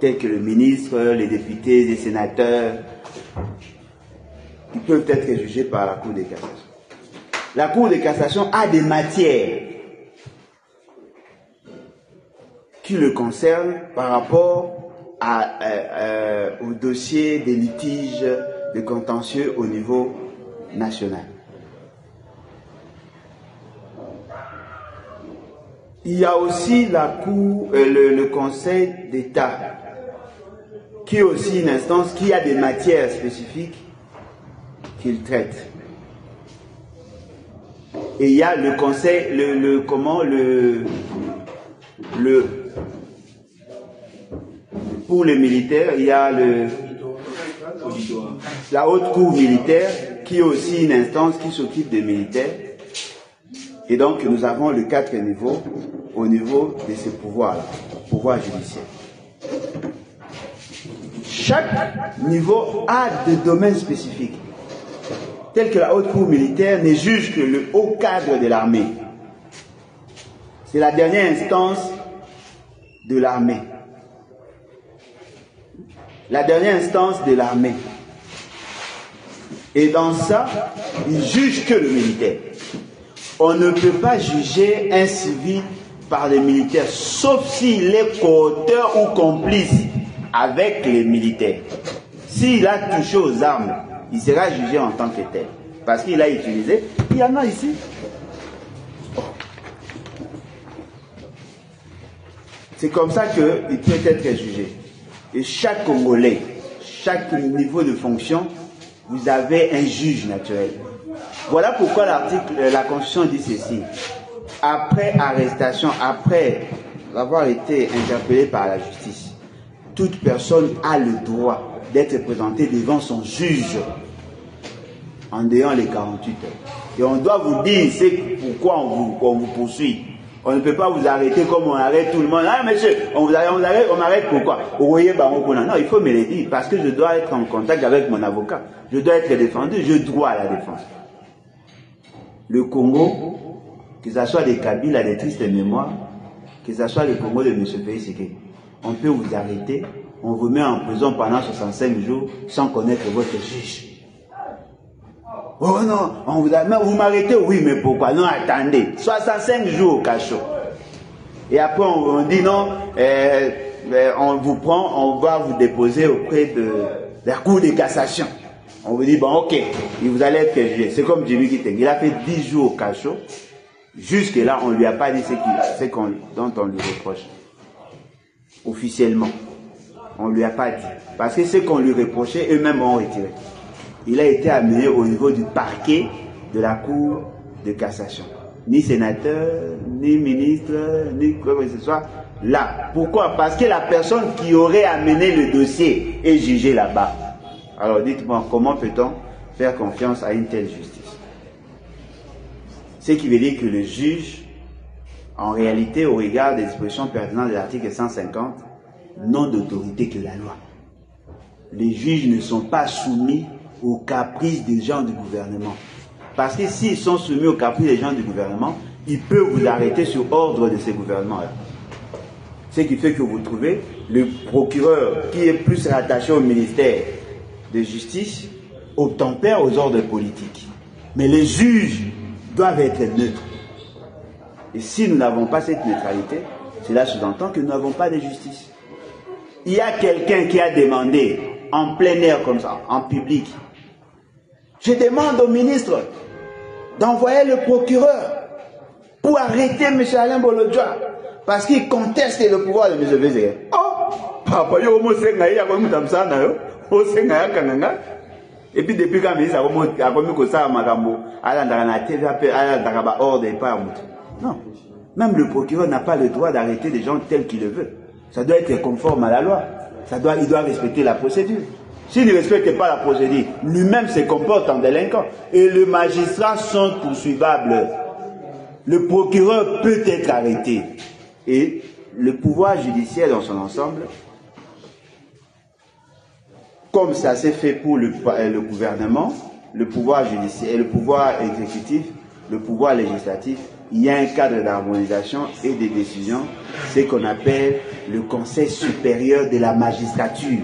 tels que le ministre, les députés, les sénateurs, qui peuvent être jugés par la Cour de cassation. La Cour de cassation a des matières qui le concernent par rapport au dossier des litiges de contentieux au niveau national. Il y a aussi la Cour, le Conseil d'État, qui est aussi une instance qui a des matières spécifiques qu'il traite. Et il y a le Conseil, pour les militaires, il y a la Haute Cour militaire, qui est aussi une instance qui s'occupe des militaires. Et donc, nous avons le 4 niveaux au niveau de ces pouvoirs-là, pouvoir judiciaire. Chaque niveau a des domaines spécifiques, tels que la Haute Cour militaire ne juge que le haut cadre de l'armée. C'est la dernière instance de l'armée. La dernière instance de l'armée. Et dans ça, il juge que le militaire. On ne peut pas juger un civil par les militaires, sauf s'il est coauteur ou complice avec les militaires. S'il a touché aux armes, il sera jugé en tant que tel. Parce qu'il a utilisé. Il y en a ici. C'est comme ça qu'il peut être jugé. Et chaque Congolais, chaque niveau de fonction, vous avez un juge naturel. Voilà pourquoi la Constitution dit ceci. Après arrestation, après avoir été interpellé par la justice, toute personne a le droit d'être présentée devant son juge en dehors les 48 heures. Et on doit vous dire c'est pourquoi on vous poursuit. On ne peut pas vous arrêter comme on arrête tout le monde. Ah monsieur, on m'arrête pourquoi? Non, il faut me le dire, parce que je dois être en contact avec mon avocat. Je dois être défendu, je dois à la défense. Le Congo, que ce soit des Kabyles à des tristes mémoires, que ce soit le Congo de M. Félix Tshisekedi, on peut vous arrêter, on vous met en prison pendant 65 jours sans connaître votre juge. Oh non, vous m'arrêtez, oui, mais pourquoi? Non, attendez, 65 jours au cachot. Et après on dit non, on vous prend, on va vous déposer auprès de la Cour de cassation. On vous dit, bon ok, vous allez être jugé. C'est comme Jimmy Kiteng, il a fait 10 jours au cachot. Jusque là, on ne lui a pas dit ce dont on lui reproche. Officiellement. On ne lui a pas dit. Parce que ce qu'on lui reprochait, eux-mêmes ont retiré. Il a été amené au niveau du parquet de la Cour de cassation. Ni sénateur, ni ministre, ni quoi que ce soit. Là. Pourquoi? Parce que la personne qui aurait amené le dossier est jugée là-bas. Alors dites-moi, comment peut-on faire confiance à une telle justice? Ce qui veut dire que le juge, en réalité, au regard des dispositions pertinentes de l'article 150, n'ont d'autorité que la loi. Les juges ne sont pas soumis aux caprices des gens du gouvernement. Parce que s'ils sont soumis aux caprices des gens du gouvernement, ils peuvent vous arrêter sur ordre de ces gouvernements-là. Ce qui fait que vous trouvez le procureur qui est plus rattaché au ministère de justice obtempère aux ordres politiques. Mais les juges doivent être neutres. Et si nous n'avons pas cette neutralité, cela sous-entend que nous n'avons pas de justice. Il y a quelqu'un qui a demandé en plein air comme ça, en public, je demande au ministre d'envoyer le procureur pour arrêter M. Alain Bolodjoa parce qu'il conteste le pouvoir de M. Vézé. Oh, papa, yo mo senga ya ko mutamsana yo, o senga ya kananga. Et puis depuis quand ministre a commis que ça makambo, ala ndana TV ala ndakaba ordre pas mutu. Non. Même le procureur n'a pas le droit d'arrêter des gens tels qu'il le veut. Ça doit être conforme à la loi. Il doit respecter la procédure. S'il ne respecte pas la procédure, lui-même se comporte en délinquant. Et les magistrats sont poursuivables. Le procureur peut être arrêté. Et le pouvoir judiciaire dans son ensemble, comme ça s'est fait pour le gouvernement, le pouvoir judiciaire, le pouvoir exécutif, le pouvoir législatif il y a un cadre d'harmonisation et de décision, c'est qu'on appelle le Conseil supérieur de la magistrature.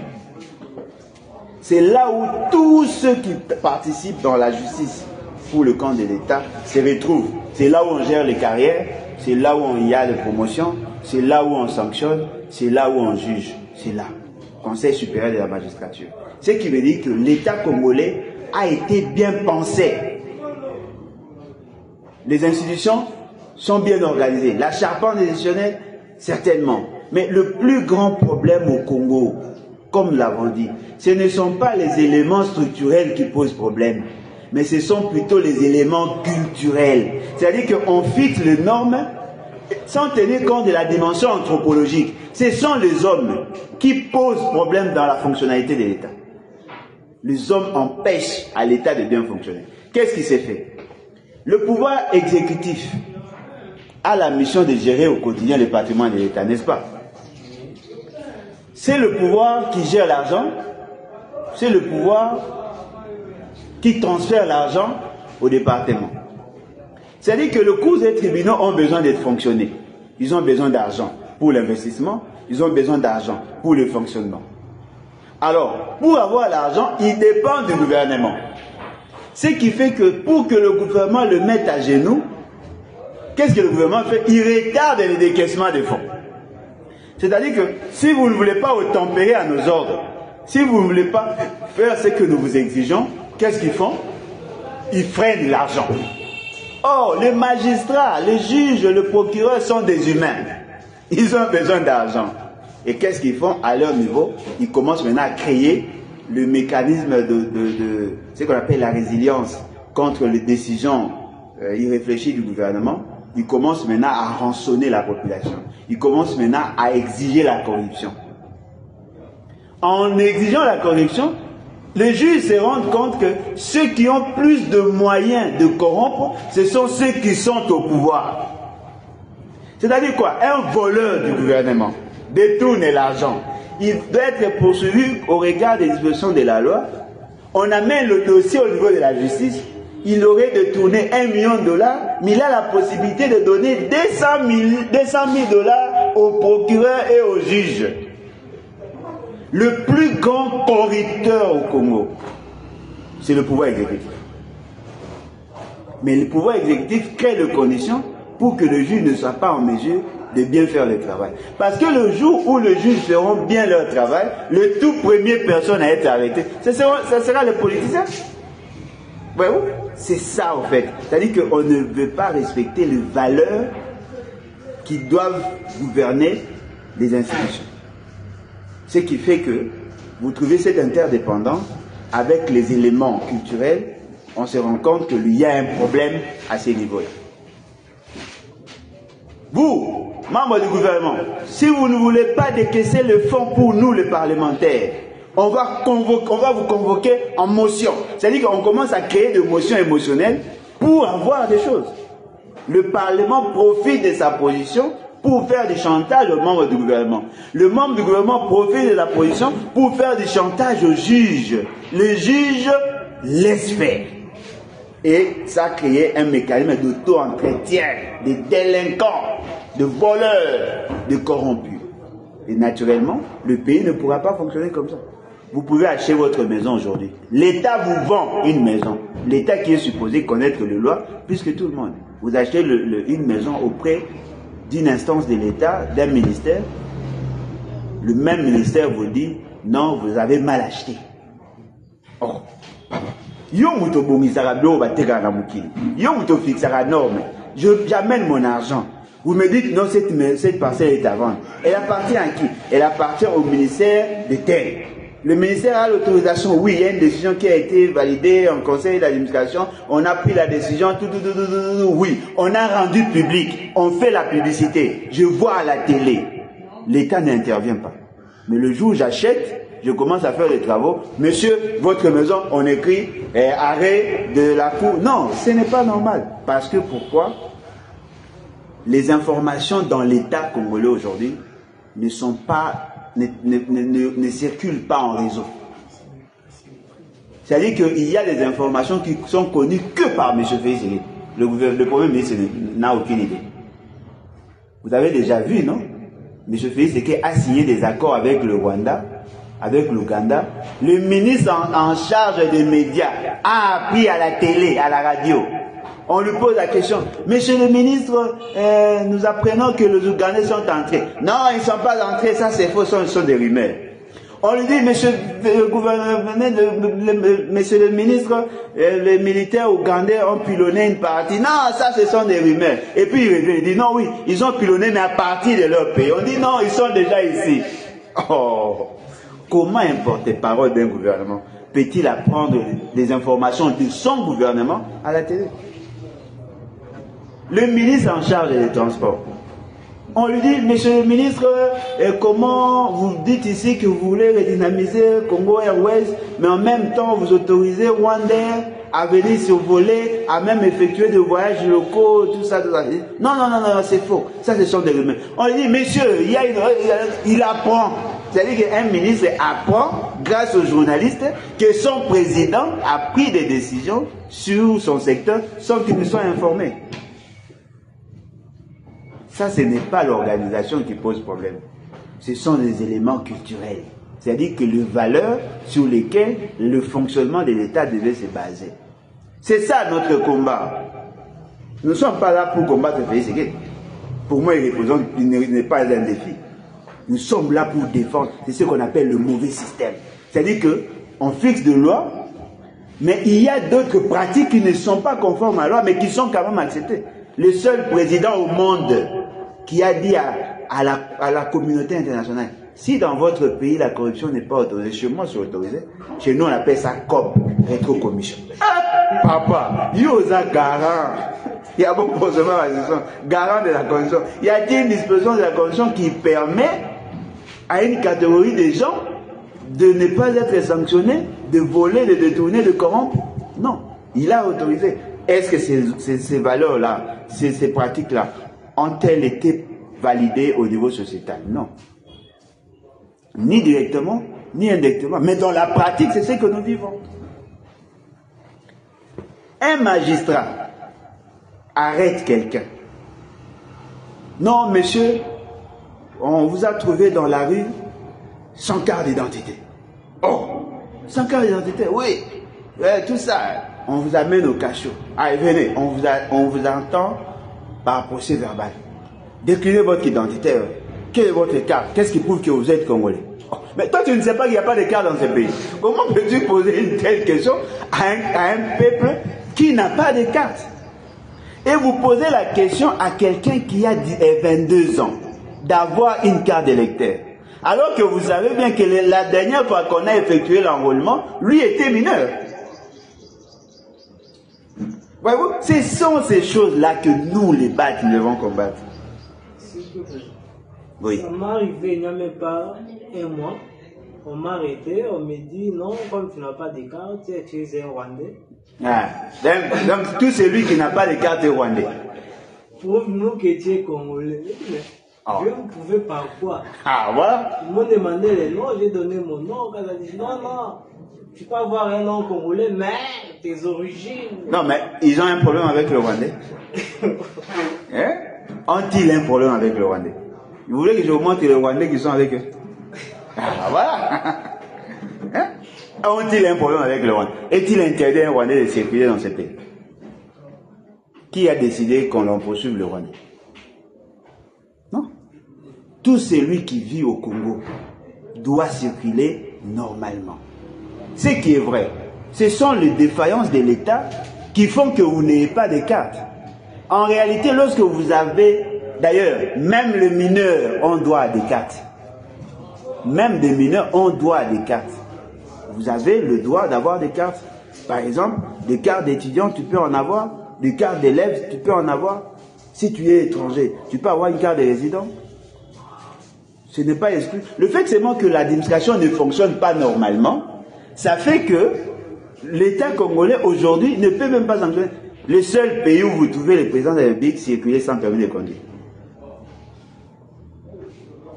C'est là où tous ceux qui participent dans la justice pour le camp de l'État se retrouvent. C'est là où on gère les carrières, c'est là où il y a les promotions, c'est là où on sanctionne, c'est là où on juge. C'est là, Conseil supérieur de la magistrature. Ce qui veut dire que l'État congolais a été bien pensé. Les institutions sont bien organisées. La charpente institutionnelle, certainement. Mais le plus grand problème au Congo, comme nous l'avons dit, ce ne sont pas les éléments structurels qui posent problème, mais ce sont plutôt les éléments culturels. C'est-à-dire qu'on fixe les normes sans tenir compte de la dimension anthropologique. Ce sont les hommes qui posent problème dans la fonctionnalité de l'État. Les hommes empêchent à l'État de bien fonctionner. Qu'est-ce qui s'est fait? Le pouvoir exécutif a la mission de gérer au quotidien le patrimoine de l'État, n'est-ce pas? C'est le pouvoir qui gère l'argent, c'est le pouvoir qui transfère l'argent au département. C'est-à-dire que le cours des tribunaux ont besoin d'être fonctionnés. Ils ont besoin d'argent pour l'investissement, ils ont besoin d'argent pour le fonctionnement. Alors, pour avoir l'argent, il dépend du gouvernement. Ce qui fait que pour que le gouvernement le mette à genoux, qu'est-ce que le gouvernement fait? Il retarde le décaissement des fonds. C'est-à-dire que si vous ne voulez pas tempérer à nos ordres, si vous ne voulez pas faire ce que nous vous exigeons, qu'est-ce qu'ils font? Ils freinent l'argent. Or, les magistrats, les juges, le procureur sont des humains. Ils ont besoin d'argent. Et qu'est-ce qu'ils font? À leur niveau, ils commencent maintenant à créer le mécanisme de ce qu'on appelle la résilience contre les décisions irréfléchies du gouvernement. Ils commencent maintenant à rançonner la population. Ils commencent maintenant à exiger la corruption. En exigeant la corruption, les juges se rendent compte que ceux qui ont plus de moyens de corrompre, ce sont ceux qui sont au pouvoir. C'est-à-dire quoi? Un voleur du gouvernement détourne l'argent. Il doit être poursuivi au regard des dispositions de la loi. On amène le dossier au niveau de la justice. Il aurait détourné $1 million, mais il a la possibilité de donner 200 000 $ au procureur et au juge. Le plus grand corrupteur au Congo, c'est le pouvoir exécutif. Mais le pouvoir exécutif crée les conditions pour que le juge ne soit pas en mesure de bien faire le travail. Parce que le jour où les juges feront bien leur travail, le tout premier personne à être arrêté, ça sera les politiciens. Voyez-vous? C'est ça en fait. C'est-à-dire qu'on ne veut pas respecter les valeurs qui doivent gouverner les institutions. Ce qui fait que vous trouvez cette interdépendance avec les éléments culturels, on se rend compte qu'il y a un problème à ces niveaux-là. Vous, membres du gouvernement, si vous ne voulez pas décaisser le fonds pour nous, les parlementaires, on va vous convoquer en motion. C'est-à-dire qu'on commence à créer des motions émotionnelles pour avoir des choses. Le Parlement profite de sa position pour faire du chantage aux membres du gouvernement. Le membre du gouvernement profite de la position pour faire du chantage aux juges. Les juges laissent faire. Et ça a créé un mécanisme d'auto-entretien des délinquants, de voleurs, de corrompus. Et naturellement, le pays ne pourra pas fonctionner comme ça. Vous pouvez acheter votre maison aujourd'hui. L'État vous vend une maison. L'État qui est supposé connaître les lois, plus que tout le monde. Vous achetez une maison auprès d'une instance de l'État, d'un ministère. Le même ministère vous dit, non, vous avez mal acheté. Oh, papa. J'amène mon argent. Vous me dites, non, cette parcelle est à vendre. Elle appartient à qui? Elle appartient au ministère des Terres. Le ministère a l'autorisation, oui, il y a une décision qui a été validée en conseil d'administration, on a pris la décision, oui, on a rendu public, on fait la publicité, je vois à la télé. L'État n'intervient pas. Mais le jour où j'achète, je commence à faire les travaux, monsieur, votre maison, on écrit arrêt de la cour. Non, ce n'est pas normal. Parce que pourquoi? Les informations dans l'État congolais aujourd'hui ne sont pas ne circulent pas en réseau. C'est-à-dire qu'il y a des informations qui sont connues que par M. Félix. le Premier ministre n'a aucune idée. Vous avez déjà vu, non? M. Félix Tshisekedi a signé des accords avec le Rwanda, avec l'Ouganda. Le ministre en charge des médias a appris à la télé, à la radio. On lui pose la question, monsieur le ministre, nous apprenons que les Ougandais sont entrés. Non, ils ne sont pas entrés, ça c'est faux, ce sont des rumeurs. On lui dit, monsieur le gouverneur, monsieur le ministre, les militaires ougandais ont pilonné une partie. Non, ça ce sont des rumeurs. Et puis il revient, il dit, non, oui, ils ont pilonné, mais à partir de leur pays. On dit, non, ils sont déjà ici. Oh, comment un porte-parole d'un gouvernement peut-il apprendre des informations de son gouvernement à la télé? Le ministre en charge des transports. On lui dit, monsieur le ministre, comment vous dites ici que vous voulez redynamiser Congo Airways, mais en même temps vous autorisez Rwandair à venir survoler, à même effectuer des voyages locaux, tout ça, tout ça. Non, non, non, non, c'est faux. Ça, ce sont des rumeurs. On lui dit, monsieur, il apprend. C'est-à-dire qu'un ministre apprend, grâce aux journalistes, que son président a pris des décisions sur son secteur sans qu'ils ne soient informés. Ça, ce n'est pas l'organisation qui pose problème. Ce sont des éléments culturels. C'est-à-dire que les valeurs sur lesquelles le fonctionnement de l'État devait se baser. C'est ça notre combat. Nous ne sommes pas là pour combattre Félix Tshisekedi. Pour moi, il n'est pas un défi. Nous sommes là pour défendre. C'est ce qu'on appelle le mauvais système. C'est-à-dire qu'on fixe des lois, mais il y a d'autres pratiques qui ne sont pas conformes à la loi, mais qui sont quand même acceptées. Le seul président au monde qui a dit à la communauté internationale, si dans votre pays la corruption n'est pas autorisée, chez moi c'est autorisé, chez nous on appelle ça COP, rétro-commission. Papa, yosa garant, il y a beaucoup de garant de la corruption. Y a-t-il une disposition de la corruption qui permet à une catégorie de gens de ne pas être sanctionnés, de voler, de détourner, de corrompre? Non, il a autorisé. Est-ce que ces valeurs-là, ces pratiques-là, ont-elles été validées au niveau sociétal? Non. Ni directement, ni indirectement. Mais dans la pratique, c'est ce que nous vivons. Un magistrat arrête quelqu'un. Non, monsieur, on vous a trouvé dans la rue sans carte d'identité. Oh, sans carte d'identité, oui. Tout ça, on vous amène au cachot. Allez, venez, on vous entend par procès verbal. Déclinez votre identité. Quelle est votre carte? Qu'est-ce qui prouve que vous êtes Congolais? Oh, mais toi, tu ne sais pas qu'il n'y a pas de carte dans ce pays. Comment peux-tu poser une telle question à un peuple qui n'a pas de carte? Et vous posez la question à quelqu'un qui a 22 ans d'avoir une carte d'électeur. Alors que vous savez bien que la dernière fois qu'on a effectué l'enrôlement, lui était mineur. Voyez-vous, ce sont ces choses-là que nous, les bâtis, nous devons combattre. Oui. Ça m'est arrivé il n'y a même pas un mois. On m'a arrêté, on me dit non, comme tu n'as pas de carte, tu es un Rwandais. Ah, donc tout celui qui n'a pas de carte est Rwandais. Prouve-nous que tu es Congolais. Oh. Je me pouvais par quoi? Ah, voilà. Ils m'ont demandé les noms, j'ai donné mon nom. Quand ils dit non, non, tu peux avoir un nom congolais, mais tes origines. Non, mais ils ont un problème avec le Rwandais. Hein? Ont-ils un problème avec le Rwandais? Vous voulez que je vous montre les Rwandais qui sont avec eux? Ah, voilà. Hein? Ont-ils un problème avec le Rwanda? Est-il interdit à un Rwandais de circuler dans ce pays? Qui a décidé qu'on l'en poursuive le Rwanda? Non. Tout celui qui vit au Congo doit circuler normalement. Ce qui est vrai, ce sont les défaillances de l'État qui font que vous n'ayez pas de carte. En réalité, lorsque vous avez, d'ailleurs, même les mineurs ont droit à des cartes. Même des mineurs ont droit à des cartes. Vous avez le droit d'avoir des cartes. Par exemple, des cartes d'étudiants, tu peux en avoir. Des cartes d'élèves, tu peux en avoir. Si tu es étranger, tu peux avoir une carte de résident. Ce n'est pas exclu. Le fait seulement que l'administration ne fonctionne pas normalement, ça fait que l'État congolais aujourd'hui ne peut même pas sanctionner. Le seul pays où vous trouvez le président de la République circuler sans permis de conduire.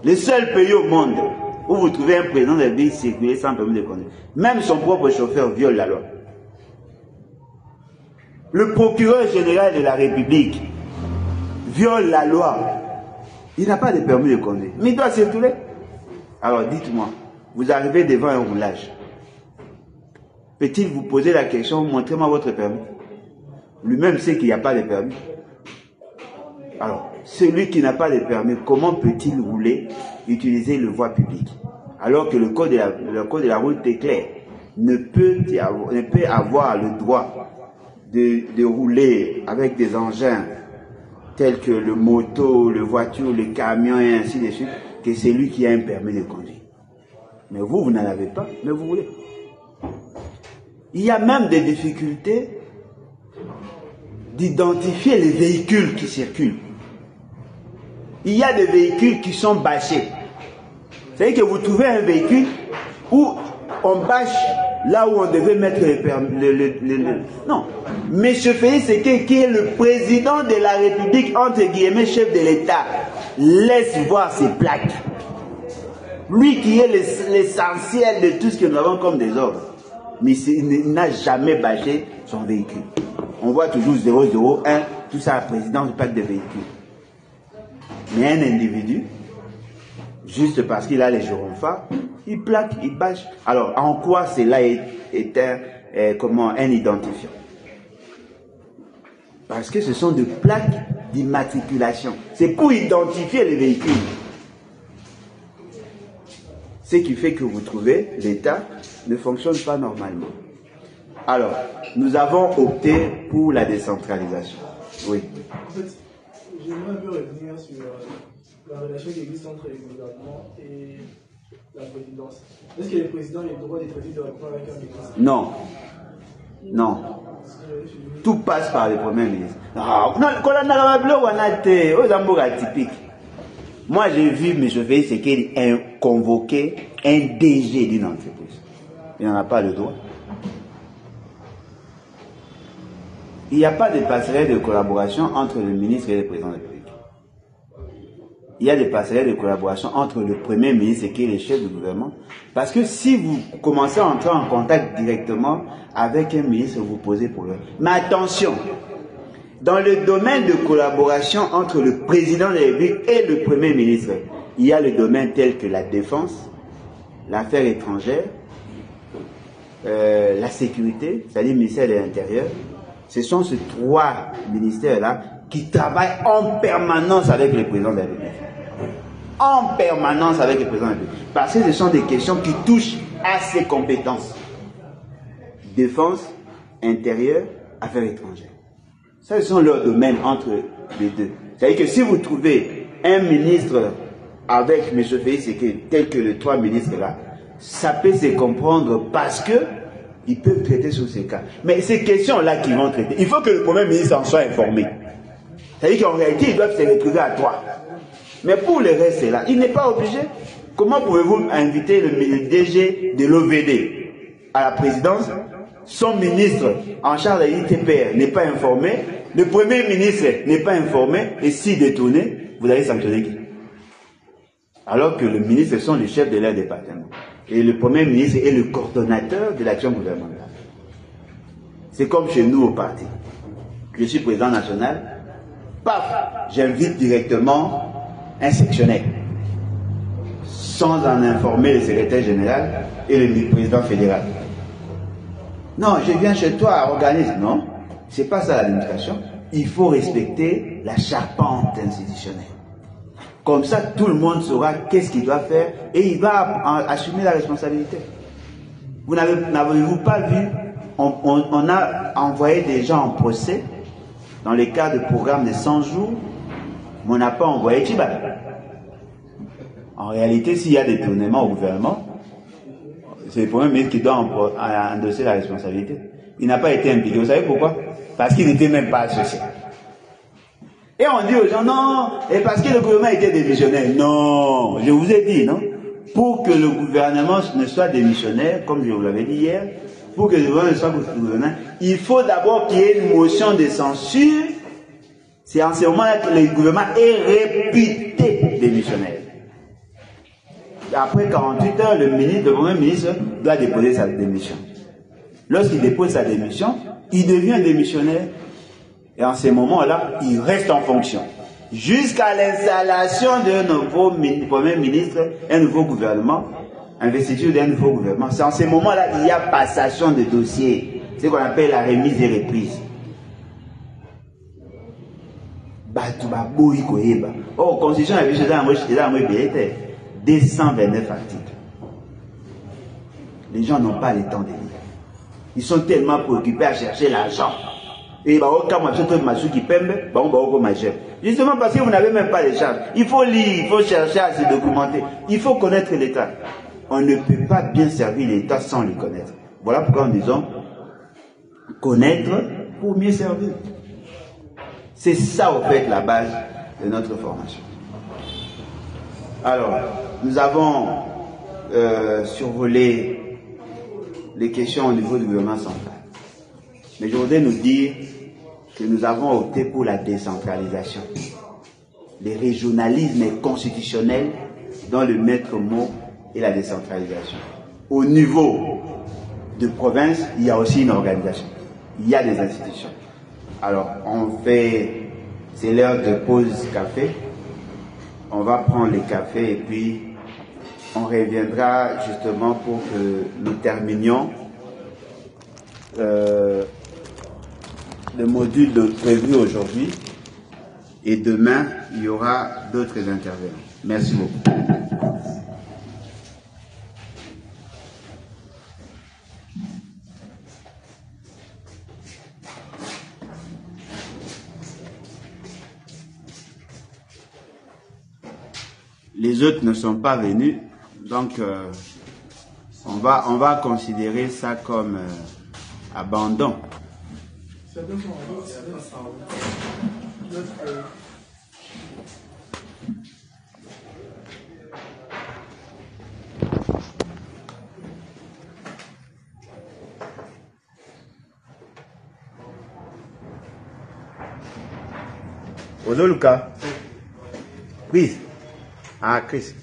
Le seul pays au monde où vous trouvez un président de la République circuler sans permis de conduire. Même son propre chauffeur viole la loi. le procureur général de la République viole la loi, il n'a pas de permis de conduire, mais il doit circuler. Alors dites-moi, vous arrivez devant un roulage, peut-il vous poser la question, montrez-moi votre permis? Lui-même sait qu'il n'y a pas de permis. Alors, celui qui n'a pas de permis, comment peut-il rouler, utiliser le voie publique? Alors que le code de la route est clair, ne peut avoir le droit de rouler avec des engins tels que le moto, le voiture, le camion et ainsi de suite, que c'est lui qui a un permis de conduire. Mais vous n'en avez pas, mais vous voulez. Il y a même des difficultés d'identifier les véhicules qui circulent. Il y a des véhicules qui sont bâchés. C'est-à-dire que vous trouvez un véhicule où on bâche là où on devait mettre les permis. Non. M. Félix Sekeke, qui est le président de la République, entre guillemets, chef de l'État, laisse voir ses plaques. Lui qui est l'essentiel de tout ce que nous avons comme désordre. Mais il n'a jamais bâché son véhicule. On voit toujours 001, tout ça à la présidence du pacte de véhicules. Mais un individu, juste parce qu'il a les gyrophares, il plaque, il bâche. Alors, en quoi cela est un identifiant? Parce que ce sont des plaques d'immatriculation. C'est pour identifier les véhicules. Ce qui fait que vous trouvez, l'État ne fonctionne pas normalement. Alors, nous avons opté pour la décentralisation. Oui. En fait, j'aimerais un peu revenir sur la relation qui existe entre le gouvernement et la présidence. Est-ce que le président a le droit d'être directement avec un ministre? Non. Non. Tout passe par le Premier ministre. Moi, j'ai vu M. Félix Sekeke convoquer un DG d'une entreprise. Il n'en a pas le droit. Il n'y a pas de passerelle de collaboration entre le ministre et le président de la République. Il y a des passerelles de collaboration entre le Premier ministre qui est le chef du gouvernement. Parce que si vous commencez à entrer en contact directement avec un ministre, vous posez problème. Mais attention, dans le domaine de collaboration entre le président de la République et le Premier ministre, il y a le domaine tel que la défense, l'affaire étrangère, la sécurité, c'est-à-dire le ministère de l'Intérieur. Ce sont ces trois ministères-là qui travaillent en permanence avec le président de la République. En permanence avec le président de la République. Parce que ce sont des questions qui touchent à ses compétences. Défense, intérieur, affaires étrangères. Ça, ce sont leurs domaines entre les deux. C'est-à-dire que si vous trouvez un ministre avec M. Félix Sekeke, tel que les trois ministres-là, ça peut se comprendre parce que ils peuvent traiter sur ces cas. Mais ces questions-là qu'ils vont traiter, il faut que le Premier ministre en soit informé. C'est-à-dire qu'en réalité, ils doivent se retrouver à trois. Mais pour le reste, là, il n'est pas obligé. Comment pouvez-vous inviter le DG de l'OVD à la présidence? Son ministre en charge de l'ITPR n'est pas informé, le Premier ministre n'est pas informé, et si détourné, vous allez sanctionner qui? Alors que le ministre sont les chefs de leur département. Et le Premier ministre est le coordonnateur de l'action gouvernementale. C'est comme chez nous au parti. Je suis président national, paf, j'invite directement un sectionnaire, sans en informer le secrétaire général et le président fédéral. Non, je viens chez toi, organise. Non, c'est pas ça l'administration. Il faut respecter la charpente institutionnelle. Comme ça, tout le monde saura qu'est-ce qu'il doit faire et il va assumer la responsabilité. Vous n'avez-vous pas vu, on a envoyé des gens en procès dans le cadre de programme de 100 jours, mais on n'a pas envoyé Chiba. En réalité, s'il y a des détournements au gouvernement, c'est le Premier ministre qui doit endosser la responsabilité. Il n'a pas été impliqué. Vous savez pourquoi? Parce qu'il n'était même pas associé. Et on dit aux gens, non, et parce que le gouvernement était démissionnaire. Non, je vous ai dit, non? Pour que le gouvernement ne soit démissionnaire, comme je vous l'avais dit hier, pour que le gouvernement ne soit démissionnaire, il faut d'abord qu'il y ait une motion de censure. C'est en ce moment-là que le gouvernement est réputé démissionnaire. Après 48 heures, le Premier ministre doit déposer sa démission. Lorsqu'il dépose sa démission, il devient démissionnaire. Et en ces moments-là, il reste en fonction. Jusqu'à l'installation d'un nouveau Premier ministre, un nouveau gouvernement, investiture d'un nouveau gouvernement. C'est en ces moments-là qu'il y a passation de dossiers. C'est ce qu'on appelle la remise et reprise. Oh, constitution avait 229 articles. Les gens n'ont pas le temps de lire. Ils sont tellement préoccupés à chercher l'argent. Et justement parce que vous n'avez même pas les charges. Il faut lire, il faut chercher à se documenter. Il faut connaître l'État. On ne peut pas bien servir l'État sans le connaître. Voilà pourquoi nous disons connaître pour mieux servir. C'est ça, au fait, la base de notre formation. Alors, nous avons survolé les questions au niveau du gouvernement central. Mais je voudrais nous dire que nous avons opté pour la décentralisation. Le régionalisme est constitutionnel dans le maître mot et la décentralisation. Au niveau de province, il y a aussi une organisation. Il y a des institutions. Alors, c'est l'heure de pause café. On va prendre les cafés et puis on reviendra justement pour que nous terminions le module prévu aujourd'hui. Et demain, il y aura d'autres intervenants. Merci beaucoup. Les autres ne sont pas venus, donc on va considérer ça comme abandon. Ozoluka, Chris. Ah, Chris.